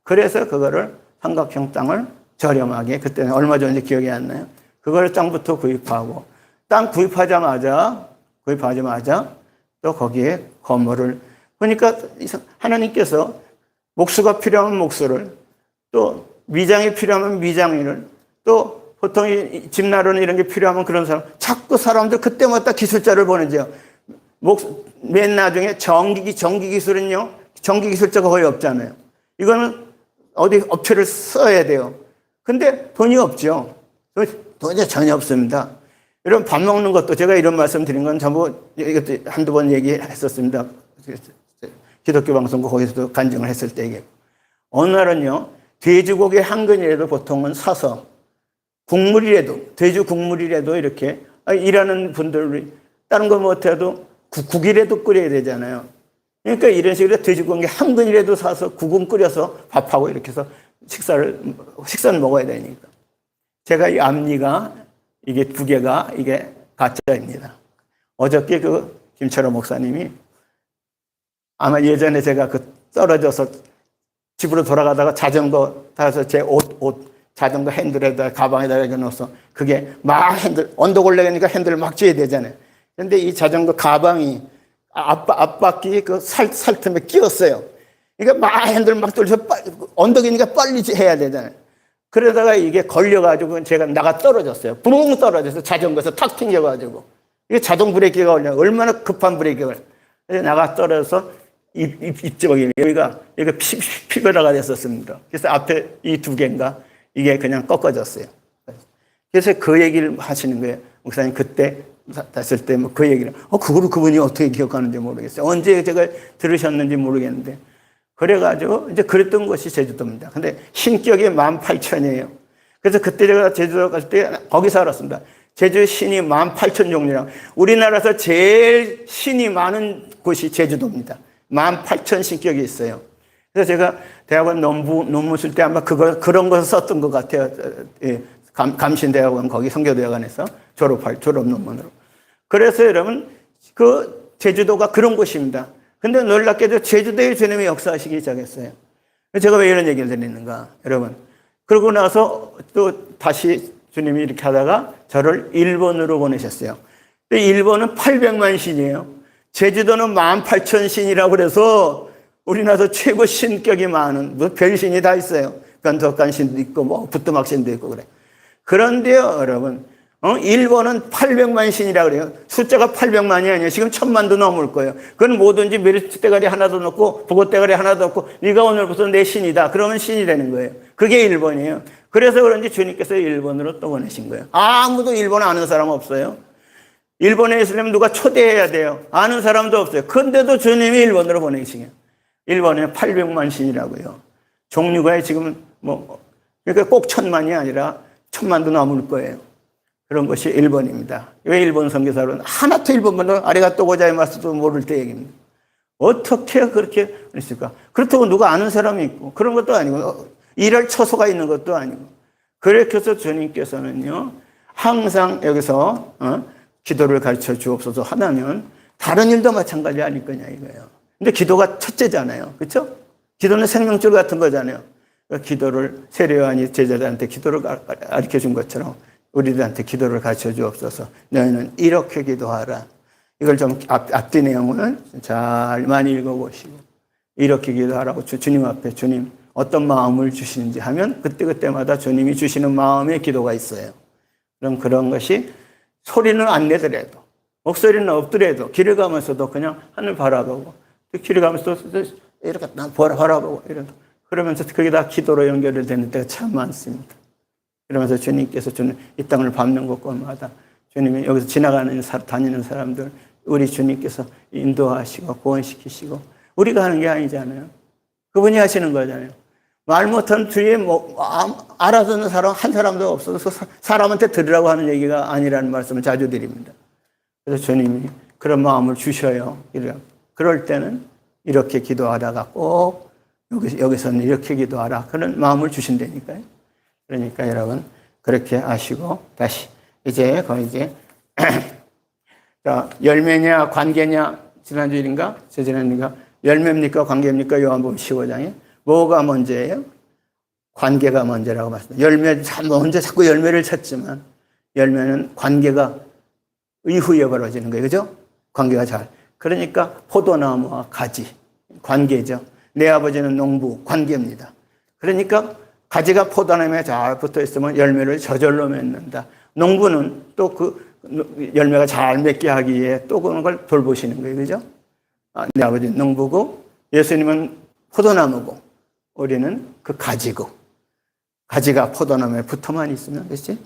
Speaker 1: 그래서 그거를 삼각형 땅을 저렴하게, 그때는 얼마 전인지 기억이 안 나요. 그걸 땅부터 구입하고, 땅 구입하자마자 또 거기에 건물을, 그러니까 하나님께서 목수가 필요하면 목수를, 또 미장이 필요하면 미장인을, 또 보통 집나루는 이런 게 필요하면 그런 사람, 자꾸 사람들 그때마다 기술자를 보내죠. 맨 나중에 전기 기술은요, 전기 기술자가 거의 없잖아요. 이거는 어디 업체를 써야 돼요. 근데 돈이 없죠. 돈이 전혀 없습니다. 여러분, 밥 먹는 것도 제가 이런 말씀 드린 건 전부 이것도 한두 번 얘기했었습니다. 기독교 방송국 거기서도 간증을 했을 때 이게. 어느 날은요, 돼지고기 한 근이라도 보통은 사서 돼지 국물이라도 이렇게 일하는 분들, 다른 거 못해도 국이라도 끓여야 되잖아요. 그러니까 이런 식으로 돼지고기 한 근이라도 사서 국은 끓여서 밥하고 이렇게 해서 식사를 먹어야 되니까. 제가 이 앞니가 이게 두 개가 이게 가짜입니다. 어저께 그 김철호 목사님이 아마 예전에 제가 떨어져서 집으로 돌아가다가 자전거 타서 제 자전거 핸들에다 가방에다 이렇게 넣어서 그게 막 언덕 올라가니까 핸들을 막 쥐어야 되잖아요. 근데 이 자전거 가방이 앞바퀴 그 살틈에 끼었어요. 그러니까 막 핸들 막 돌려서 언덕이니까 빨리 해야 되잖아요. 그러다가 이게 걸려가지고 제가 나가 떨어졌어요. 붕 떨어져서 자전거에서 탁 튕겨가지고. 이게 자동 브레이크가 걸려. 얼마나 급한 브레이크가. 그래서 나가 떨어져서 입쪽이 여기가 피별화가 됐었습니다. 그래서 앞에 이 두 개인가 이게 그냥 꺾어졌어요. 그래서 그 얘기를 하시는 거예요. 목사님 그때 됐을 때 뭐 그 얘기를 그거를 그분이 어떻게 기억하는지 모르겠어요. 언제 제가 들으셨는지 모르겠는데 그래가지고 이제 그랬던 것이 제주도입니다. 근데 신격이 18,000이에요. 그래서 그때 제가 제주도 갈 때 거기 살았습니다. 제주 신이 18,000 종류라. 우리나라에서 제일 신이 많은 곳이 제주도입니다. 18,000 신격이 있어요. 그래서 제가 대학원 논문 쓸 때 아마 그런 것을 썼던 것 같아요. 예, 감신대학원 거기 성교대학원에서 졸업 논문으로. 그래서 여러분 그 제주도가 그런 곳입니다. 근데 놀랍게도 제주도에 주님이 역사하시기 시작했어요. 제가 왜 이런 얘기를 드리는가, 여러분. 그러고 나서 또 다시 주님이 이렇게 하다가 저를 일본으로 보내셨어요. 근데 일본은 800만 신이에요. 제주도는 18,000신이라고 그래서 우리나라에서 최고 신격이 많은, 뭐 별신이 다 있어요. 변덕간신도 있고, 뭐, 부뚜막신도 있고, 그래. 그런데요, 여러분, 일본은 800만 신이라고 그래요. 숫자가 800만이 아니에요. 지금 1000만도 넘을 거예요. 그건 뭐든지 메리트 대가리 하나도 넣고, 북어 대가리 하나도 넣고, 네가 오늘부터 내 신이다. 그러면 신이 되는 거예요. 그게 일본이에요. 그래서 그런지 주님께서 일본으로 또 보내신 거예요. 아무도 일본 아는 사람 없어요. 일본에 있으려면 누가 초대해야 돼요. 아는 사람도 없어요. 근데도 주님이 일본으로 보내신 거예요. 일본에 800만 신이라고요. 종류가 지금 뭐, 그러니까 꼭 1000만이 아니라 1000만도 넘을 거예요. 그런 것이 일본입니다. 왜 일본 선교사로는 하나도 일본말로 아리가또 고자이마스도 모를 때 얘기입니다. 어떻게 그렇게 했을까? 그렇다고 누가 아는 사람이 있고 그런 것도 아니고 일할 처소가 있는 것도 아니고. 그렇게 해서 주님께서는요 항상 여기서 기도를 가르쳐 주옵소서 하다면 다른 일도 마찬가지 아닐 거냐 이거예요. 근데 기도가 첫째잖아요. 그렇죠? 기도는 생명줄 같은 거잖아요. 그러니까 기도를 세례요한이 제자들한테 기도를 가르쳐 준 것처럼 우리들한테 기도를 가르쳐 주옵소서. 너희는 이렇게 기도하라. 이걸 좀 앞뒤 내용을 잘 많이 읽어보시고 이렇게 기도하라고 주님 앞에 주님 어떤 마음을 주시는지 하면 그때그때마다 주님이 주시는 마음의 기도가 있어요. 그럼 그런 것이 소리는 안 내더라도 목소리는 없더라도 길을 가면서도 그냥 하늘 바라보고 길을 가면서 이렇게 바라보고 그러면서 그게 다 기도로 연결이 되는 때가 참 많습니다. 그러면서 주님께서 이 땅을 밟는 곳곳마다 주님이 여기서 지나가는 다니는 사람들 우리 주님께서 인도하시고 구원시키시고 우리가 하는 게 아니잖아요. 그분이 하시는 거잖아요. 말 못한 뒤에 알아듣는 사람 한 사람도 없어서 사람한테 들으라고 하는 얘기가 아니라는 말씀을 자주 드립니다. 그래서 주님이 그런 마음을 주셔요. 그럴 때는 이렇게 기도하다가 꼭 여기서는 이렇게 기도하라. 그런 마음을 주신다니까요. 그러니까 여러분 그렇게 아시고 다시 이제 열매냐 관계냐 지난주일인가 저지난주인가 열매입니까 관계입니까 요한복음 15장에 뭐가 먼저예요? 관계가 먼저라고 말씀합니다. 열매 먼저 자꾸 열매를 찾지만 열매는 관계가 이후에 벌어지는 거예요. 그죠? 관계가 잘. 그러니까 포도나무와 가지 관계죠. 내 아버지는 농부 관계입니다. 그러니까 가지가 포도나무에 잘 붙어 있으면 열매를 저절로 맺는다. 농부는 또 그 열매가 잘 맺게 하기 위해 또 그런 걸 돌보시는 거예요. 그죠? 내 아버지는 농부고 예수님은 포도나무고 우리는 그 가지고 가지가 포도나무에 붙어만 있으면 그렇지?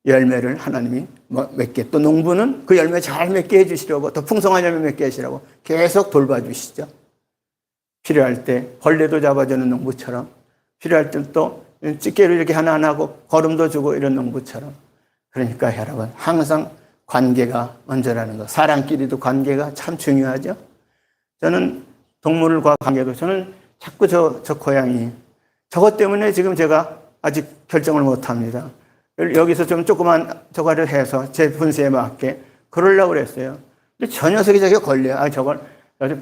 Speaker 1: 열매를 하나님이 맺게 또 농부는 그 열매 잘 맺게 해주시려고 더 풍성한 열매 맺게 하시라고 계속 돌봐주시죠. 필요할 때 벌레도 잡아주는 농부처럼 필요할 때 또 집게를 이렇게 하나 하고 거름도 주고 이런 농부처럼 그러니까 여러분 항상 관계가 먼저라는 거 사람끼리도 관계가 참 중요하죠. 저는 동물과 관계도 저는 자꾸 저 고양이 저것 때문에 지금 제가 아직 결정을 못합니다. 여기서 좀 조그만 저거를 해서 제 분수에 맞게 그러려고 그랬어요. 근데 저 녀석이 저게 걸려요. 저걸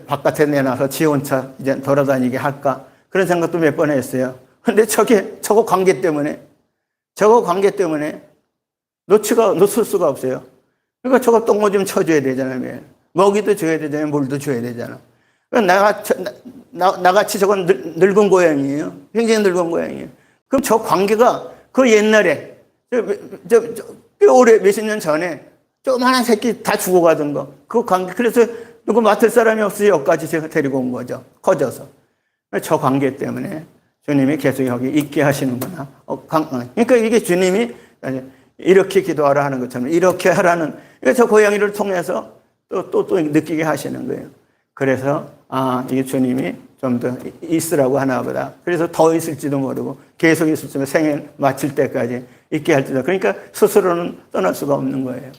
Speaker 1: 바깥에 내놔서 지 혼자 이제 돌아다니게 할까 그런 생각도 몇 번 했어요. 근데 저거 관계 때문에 놓칠 수가 없어요. 그러니까 저거 똥오 좀 쳐줘야 되잖아요. 먹이도 줘야 되잖아요. 물도 줘야 되잖아. 그러니까 나같이 저건 늙은 고양이에요. 굉장히 늙은 고양이에요. 그럼 저 관계가 그 옛날에 꽤 오래 몇십 년 전에 조그마한 새끼 다 죽어가던 거 그 관계 그래서 누구 맡을 사람이 없어서 여기까지 제가 데리고 온 거죠. 커져서. 저 관계 때문에 주님이 계속 여기 있게 하시는구나. 그러니까 이게 주님이 이렇게 기도하라 하는 것처럼 이렇게 하라는 저 고양이를 통해서 또 느끼게 하시는 거예요. 그래서 이게 주님이 좀 더 있으라고 하나 보다. 그래서 더 있을지도 모르고 계속 있을지도 생애 마칠 때까지 있게 할지도. 그러니까 스스로는 떠날 수가 없는 거예요.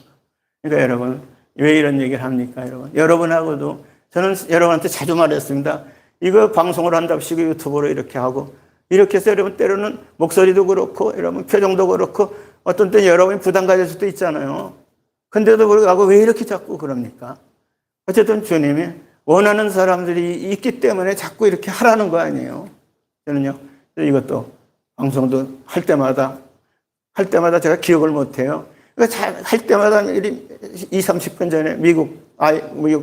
Speaker 1: 그러니까 여러분 왜 이런 얘기를 합니까? 여러분하고도 저는 여러분한테 자주 말했습니다. 이거 방송을 한답시고 유튜브로 이렇게 하고 이렇게 해서 여러분 때로는 목소리도 그렇고 여러분 표정도 그렇고 어떤 때 여러분이 부담 가질 수도 있잖아요. 근데도 불구하고 왜 이렇게 자꾸 그럽니까? 어쨌든 주님이 원하는 사람들이 있기 때문에 자꾸 이렇게 하라는 거 아니에요. 저는요, 이것도 방송도 할 때마다 제가 기억을 못 해요. 할 때마다 30분 전에 미국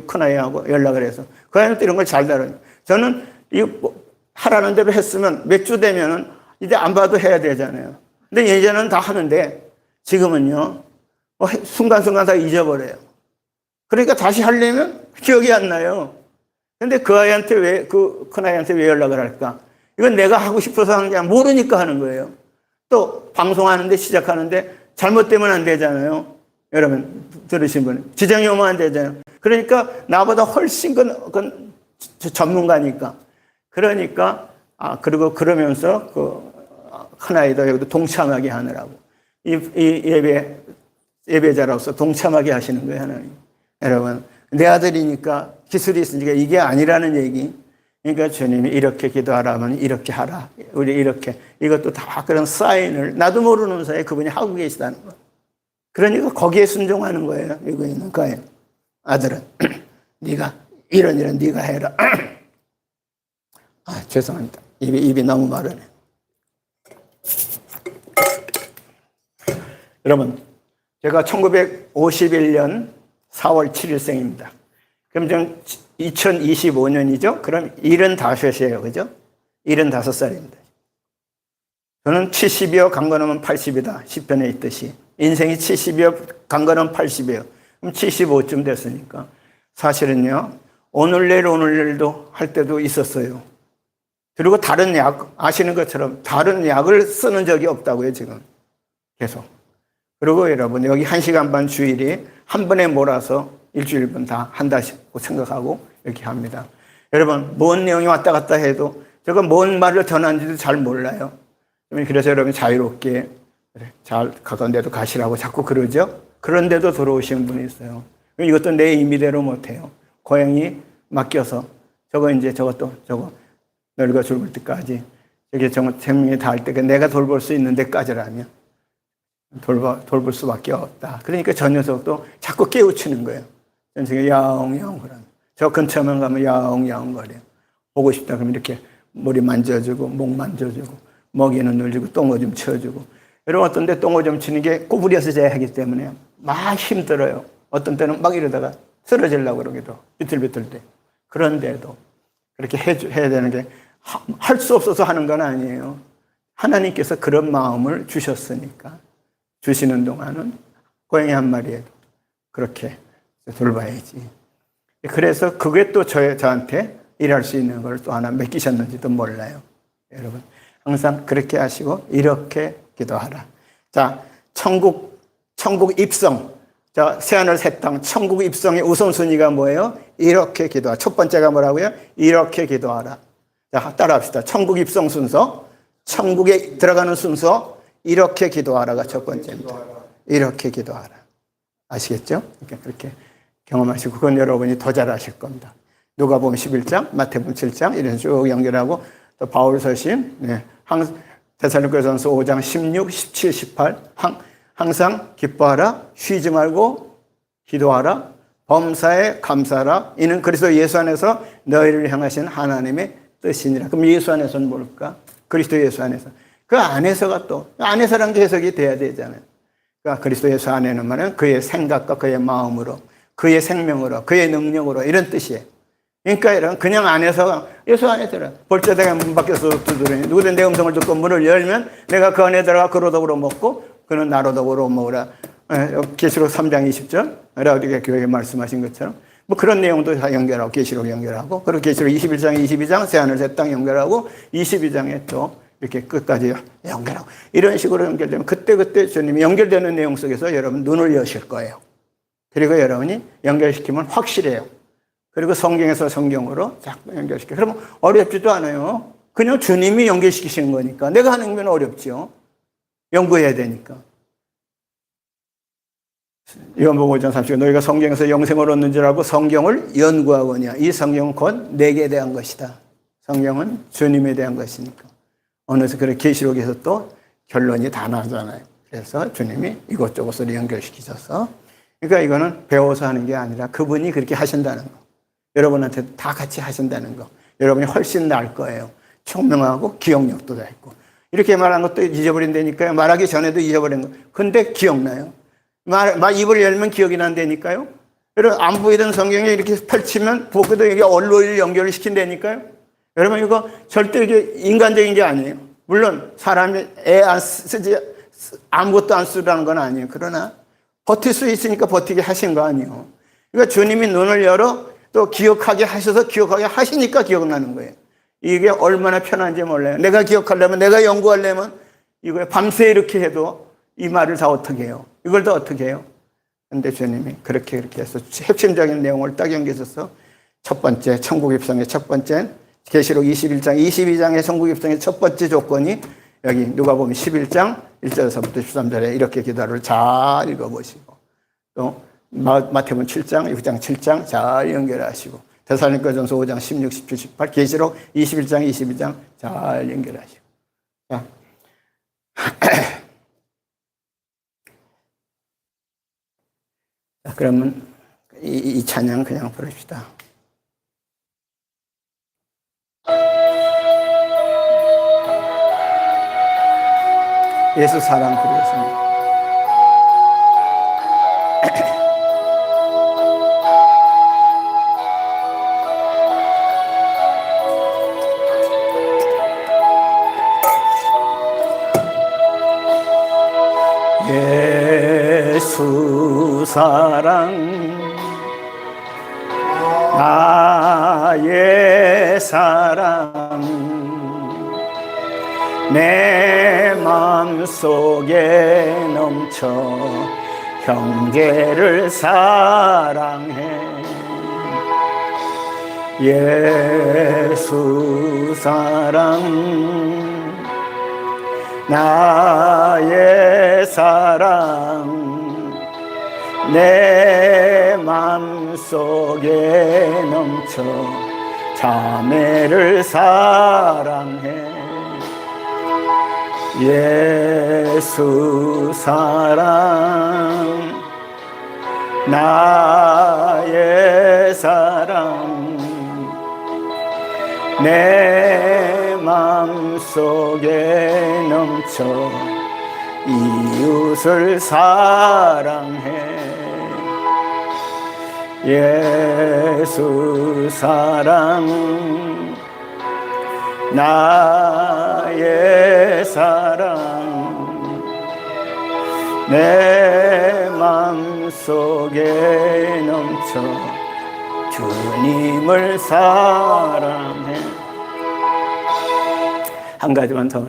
Speaker 1: 큰아이하고 연락을 해서 그 아이한테 이런 걸 잘 다뤄요. 저는 이거 하라는 대로 했으면 몇 주 되면은 이제 안 봐도 해야 되잖아요. 근데 예전에는 다 하는데 지금은요, 순간순간 다 잊어버려요. 그러니까 다시 하려면 기억이 안 나요. 근데 그 큰아이한테 왜 연락을 할까? 이건 내가 하고 싶어서 하는 게 아니라 모르니까 하는 거예요. 또 방송하는데 시작하는데 잘못되면 안 되잖아요. 여러분 들으신 분 지장이 오면 안 되잖아요. 그러니까 나보다 훨씬 그건 전문가니까. 그러니까 그리고 그러면서 그 큰아이도 여기도 동참하게 하느라고 이 예배자로서 동참하게 하시는 거예요, 하나님. 여러분 내 아들이니까 기술이 있으니까 이게 아니라는 얘기. 그러니까 주님이 이렇게 기도하라면 이렇게 하라. 우리 이렇게 이것도 다 그런 사인을 나도 모르는 사이에 그분이 하고 계시다는 거. 그러니까 거기에 순종하는 거예요. 이거 있는 거예요. 아들은 네가 이런 네가 해라. 죄송합니다. 입이 너무 마르네. 여러분 제가 1951년 4월 7일생입니다. 그럼 지금 2025년이죠? 그럼 75이에요. 그죠? 75살입니다. 저는 70이요, 강건하면 80이다. 10편에 있듯이. 인생이 70이요, 강건하면 80이에요. 그럼 75쯤 됐으니까. 사실은요, 오늘 내일도 할 때도 있었어요. 그리고 다른 약, 아시는 것처럼 다른 약을 쓰는 적이 없다고요, 지금. 계속. 그리고 여러분, 여기 1시간 반 주일이 한 번에 몰아서 일주일분 다 한다고 생각하고 이렇게 합니다. 여러분, 뭔 내용이 왔다 갔다 해도 제가 뭔 말을 전하는지도 잘 몰라요. 그래서 여러분 자유롭게 잘 가던 데도 가시라고 자꾸 그러죠. 그런데도 들어오시는 분이 있어요. 이것도 내 임의대로 못해요. 고향이 맡겨서 저것도 늙어 죽을 때까지 저게 생명이 닿을 때 내가 돌볼 수 있는 데까지라면 돌볼 수밖에 없다. 그러니까 저 녀석도 자꾸 깨우치는 거예요. 전생에 야옹야옹 그러면 저 근처만 가면 야옹야옹 거려요. 보고 싶다 그러면 이렇게 머리 만져주고 목 만져주고 먹이는 눌주고 똥오줌 치워주고. 여러분 어떤 데 똥오줌 치는 게 구부려서 자야 하기 때문에 막 힘들어요. 어떤 때는 막 이러다가 쓰러지려고 그러기도 비틀비틀 때. 그런데도 그렇게 해야 되는 게 할 수 없어서 하는 건 아니에요. 하나님께서 그런 마음을 주셨으니까 주시는 동안은 고양이 한 마리에도 그렇게 돌봐야지. 그래서 그게 또 저한테 일할 수 있는 걸 또 하나 맡기셨는지도 몰라요. 여러분 항상 그렇게 하시고 이렇게 기도하라. 자, 천국 입성. 자, 새하늘 새 땅 천국 입성의 우선순위가 뭐예요? 이렇게 기도하라. 첫 번째가 뭐라고요? 이렇게 기도하라. 자, 따라합시다. 천국 입성 순서, 천국에 들어가는 순서, 이렇게 기도하라가 첫 번째입니다. 이렇게 기도하라. 아시겠죠? 그렇게 경험하시고 그건 여러분이 더 잘하실 겁니다. 누가복음 11장, 마태복음 7장 이런 쭉 연결하고 또 바울서신, 데살로니가전서 5장 16, 17, 18 항상 기뻐하라, 쉬지 말고 기도하라, 범사에 감사하라. 이는 그리스도 예수 안에서 너희를 향하신 하나님의 뜻이니라. 그럼 예수 안에서는 뭘까? 그리스도 예수 안에서. 그 안에서가 또 안에서라는 게 해석이 돼야 되잖아요. 그러니까 그리스도 예수 안에는 말은 그의 생각과 그의 마음으로, 그의 생명으로, 그의 능력으로 이런 뜻이에요. 그러니까 이런 그냥 안에서 예수 안에 들어. 볼자다가 문 밖에서 두드리니 누구든 내 음성을 듣고 문을 열면 내가 그 안에 들어가 그로 더불어 먹고 그는 나로 더불어 먹으라. 계시록 3장 20절 라우디게 교회에 말씀하신 것처럼 뭐 그런 내용도 다 연결하고 계시록 연결하고 그리고 계시록 21장 22장 새하늘 새 땅 연결하고 22장에 또 이렇게 끝까지 연결하고 이런 식으로 연결되면 그때 주님이 연결되는 내용 속에서 여러분 눈을 여실 거예요. 그리고 여러분이 연결시키면 확실해요. 그리고 성경에서 성경으로 자꾸 연결시켜요. 그러면 어렵지도 않아요. 그냥 주님이 연결시키시는 거니까. 내가 하는 건 어렵죠. 연구해야 되니까. 요한복음 5장 30절 너희가 성경에서 영생을 얻는 줄 알고 성경을 연구하거냐. 이 성경은 곧 내게 대한 것이다. 성경은 주님에 대한 것이니까. 어느새 그래 계시록에서 또 결론이 다 나잖아요. 그래서 주님이 이곳저곳으로 연결시키셔서, 그러니까 이거는 배워서 하는 게 아니라 그분이 그렇게 하신다는 거. 여러분한테도 다 같이 하신다는 거. 여러분이 훨씬 나을 거예요. 총명하고 기억력도 다 있고. 이렇게 말한 것도 잊어버린다니까요. 말하기 전에도 잊어버린 거. 근데 기억나요. 입을 열면 기억이 난다니까요. 여러분, 안 보이던 성경에 이렇게 펼치면 보고도 이게 언로를 연결을 시킨다니까요. 여러분, 이거 절대 이게 인간적인 게 아니에요. 물론 사람이 애 안 쓰지, 아무것도 안 쓰라는 건 아니에요. 그러나 버틸 수 있으니까 버티게 하신 거 아니에요. 그러니까 주님이 눈을 열어 또 기억하게 하셔서 기억하게 하시니까 기억나는 거예요. 이게 얼마나 편한지 몰라요. 내가 기억하려면, 내가 연구하려면 이거 밤새 이렇게 해도 이 말을 다 어떻게 해요? 이걸 다 어떻게 해요? 근데 주님이 그렇게 해서 핵심적인 내용을 딱 연결해서 첫 번째, 천국 입성의 첫 번째, 계시록 21장, 22장의 천국 입성의 첫 번째 조건이 여기 누가복음 11장 1절에서부터 13절에 이렇게 기도를 잘 읽어보시고, 또 마태복음 7장, 6장 7장 잘 연결하시고, 데살로니가전서 5장 16, 17, 18, 계시록 21장, 22장 잘 연결하시고. 자. 자, 그러면 이 찬양 그냥 부릅시다. 예수 사랑 부르겠습니다. 예수 사랑 나의 사랑 내 마음속에 넘쳐 형제를 사랑해. 예수 사랑 나의 사랑 내 맘속에 넘쳐 자매를 사랑해. 예수 사랑 나의 사랑 내 맘속에 넘쳐 이웃을 사랑해. 예수 사랑 나의 사랑 내 맘속에 넘쳐 주님을 사랑해. 한 가지만 더.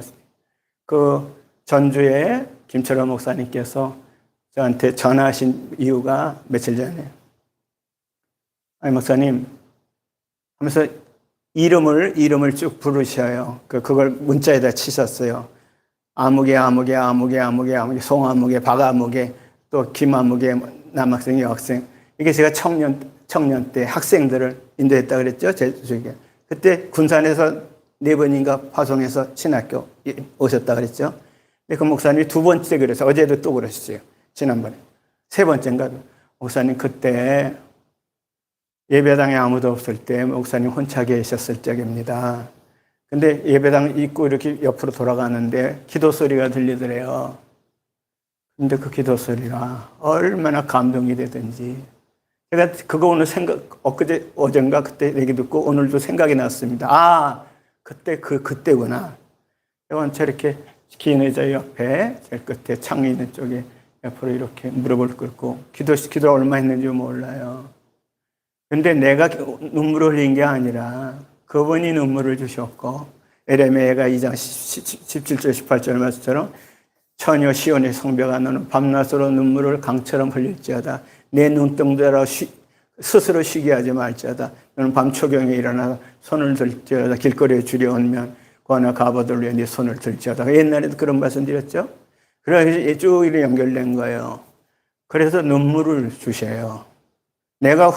Speaker 1: 그 전주에 김철호 목사님께서 저한테 전화하신 이유가 며칠 전에, 아니 목사님 하면서 이름을 쭉 부르셔요. 그걸 문자에다 치셨어요. 아무개, 송아무개, 박아무개, 또 김아무개, 남학생, 여학생. 이게 제가 청년 때 학생들을 인도했다 그랬죠. 제주에. 그때 군산에서 4번인가 파송해서 신학교 오셨다 그랬죠. 근데 그 목사님이 2번째 그래서 어제도 또 그러셨어요. 지난번에. 3번째인가. 목사님 그때 예배당에 아무도 없을 때 목사님 혼자 계셨을 적입니다. 근데 예배당 입구 이렇게 옆으로 돌아가는데 기도 소리가 들리더래요. 근데 그 기도 소리가 얼마나 감동이 되든지. 제가 그거 오늘 어젠가 그때 얘기 듣고 오늘도 생각이 났습니다. 아, 그때구나. 이건 저렇게 긴 의자 옆에 제일 끝에 창이 있는 쪽에 옆으로 이렇게 무릎을 꿇고 기도를 얼마 했는지 몰라요. 근데 내가 눈물을 흘린 게 아니라 그분이 눈물을 주셨고, 에레미야가 2장 17절 18절 말씀처럼 처녀 시온의 성벽아 너는 밤낮으로 눈물을 강처럼 흘릴지어다. 내 눈동자로 스스로 쉬게 하지 말지어다. 너는 밤초경에 일어나 손을 들지어다. 길거리에 줄여오면 고아나 가버들 위해 네 손을 들지어다. 옛날에도 그런 말씀 드렸죠. 그래서 쭉 이렇게 연결된 거예요. 그래서 눈물을 주셔요. 내가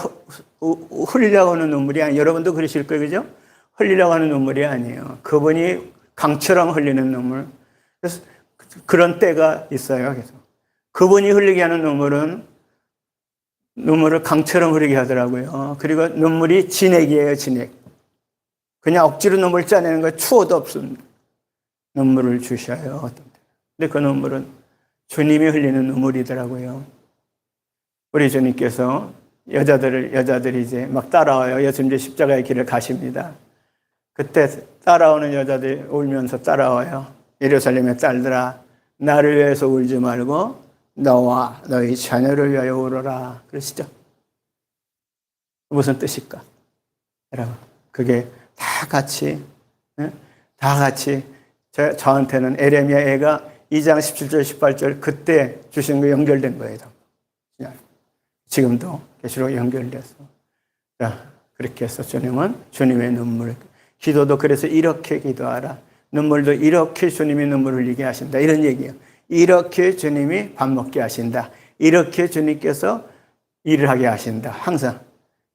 Speaker 1: 흘리려고 하는 눈물이 아니에요. 여러분도 그러실 거예요. 그죠? 흘리려고 하는 눈물이 아니에요. 그분이 강처럼 흘리는 눈물. 그래서 그런 때가 있어요. 그래서 그분이 흘리게 하는 눈물을 강처럼 흐르게 하더라고요. 그리고 눈물이 진액이에요, 진액. 그냥 억지로 눈물 짜내는 거 추워도 없습니다. 눈물을 주셔요. 근데 그 눈물은 주님이 흘리는 눈물이더라고요. 우리 주님께서 여자들이 이제 막 따라와요. 예수님 이제 십자가의 길을 가십니다. 그때 따라오는 여자들이 울면서 따라와요. 예루살렘의 딸들아, 나를 위해서 울지 말고 너와 너희 자녀를 위하여 울어라. 그러시죠? 무슨 뜻일까? 여러분, 그게 다 같이 저한테는 에레미야 애가 2장 17절 18절 그때 주신 거 연결된 거예요. 지금도 계시록 연결돼서. 자, 그렇게 해서 주님은 주님의 눈물, 기도도 그래서 이렇게 기도하라. 눈물도 이렇게 주님이 눈물을 흘리게 하신다. 이런 얘기예요. 이렇게 주님이 밥 먹게 하신다. 이렇게 주님께서 일을 하게 하신다. 항상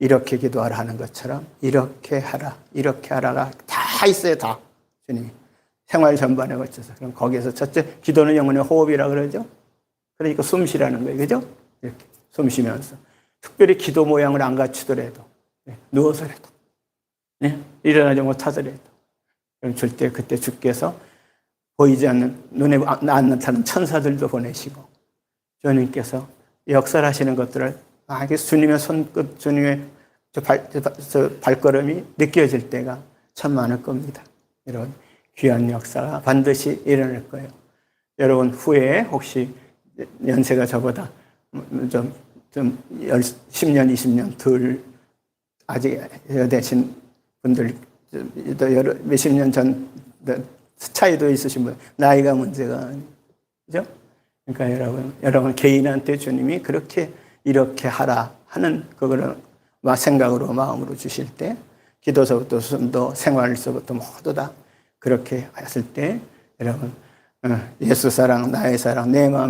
Speaker 1: 이렇게 기도하라 하는 것처럼 이렇게 하라. 이렇게 하라가 다 있어요. 다. 주님이. 생활 전반에 걸쳐서. 그럼 거기에서 첫째, 기도는 영혼의 호흡이라 그러죠. 그러니까 숨 쉬라는 거예요. 그죠? 이렇게 숨 쉬면서. 특별히 기도 모양을 안 갖추더라도, 누워서라도, 일어나지 못하더라도, 그럼 줄 때 그때 주께서 보이지 않는, 눈에 안 나타나는 천사들도 보내시고, 주님께서 역설하시는 것들을, 주님의 손끝, 주님의 발걸음이 느껴질 때가 참 많을 겁니다. 이런 귀한 역사가 반드시 일어날 거예요. 여러분, 후에 혹시 연세가 저보다 좀 10년, 20년 덜 아직 되신 분들, 몇십 년 전 차이도 있으신 분, 나이가 문제가 아니죠. 그죠? 그러니까 여러분 개인한테 주님이 그렇게 이렇게 하라 하는 그거를 생각으로 마음으로 주실 때, 기도서부터 숨도 생활서부터 모두 다 그렇게 했을 때, 여러분 예수 사랑, 나의 사랑, 내 마음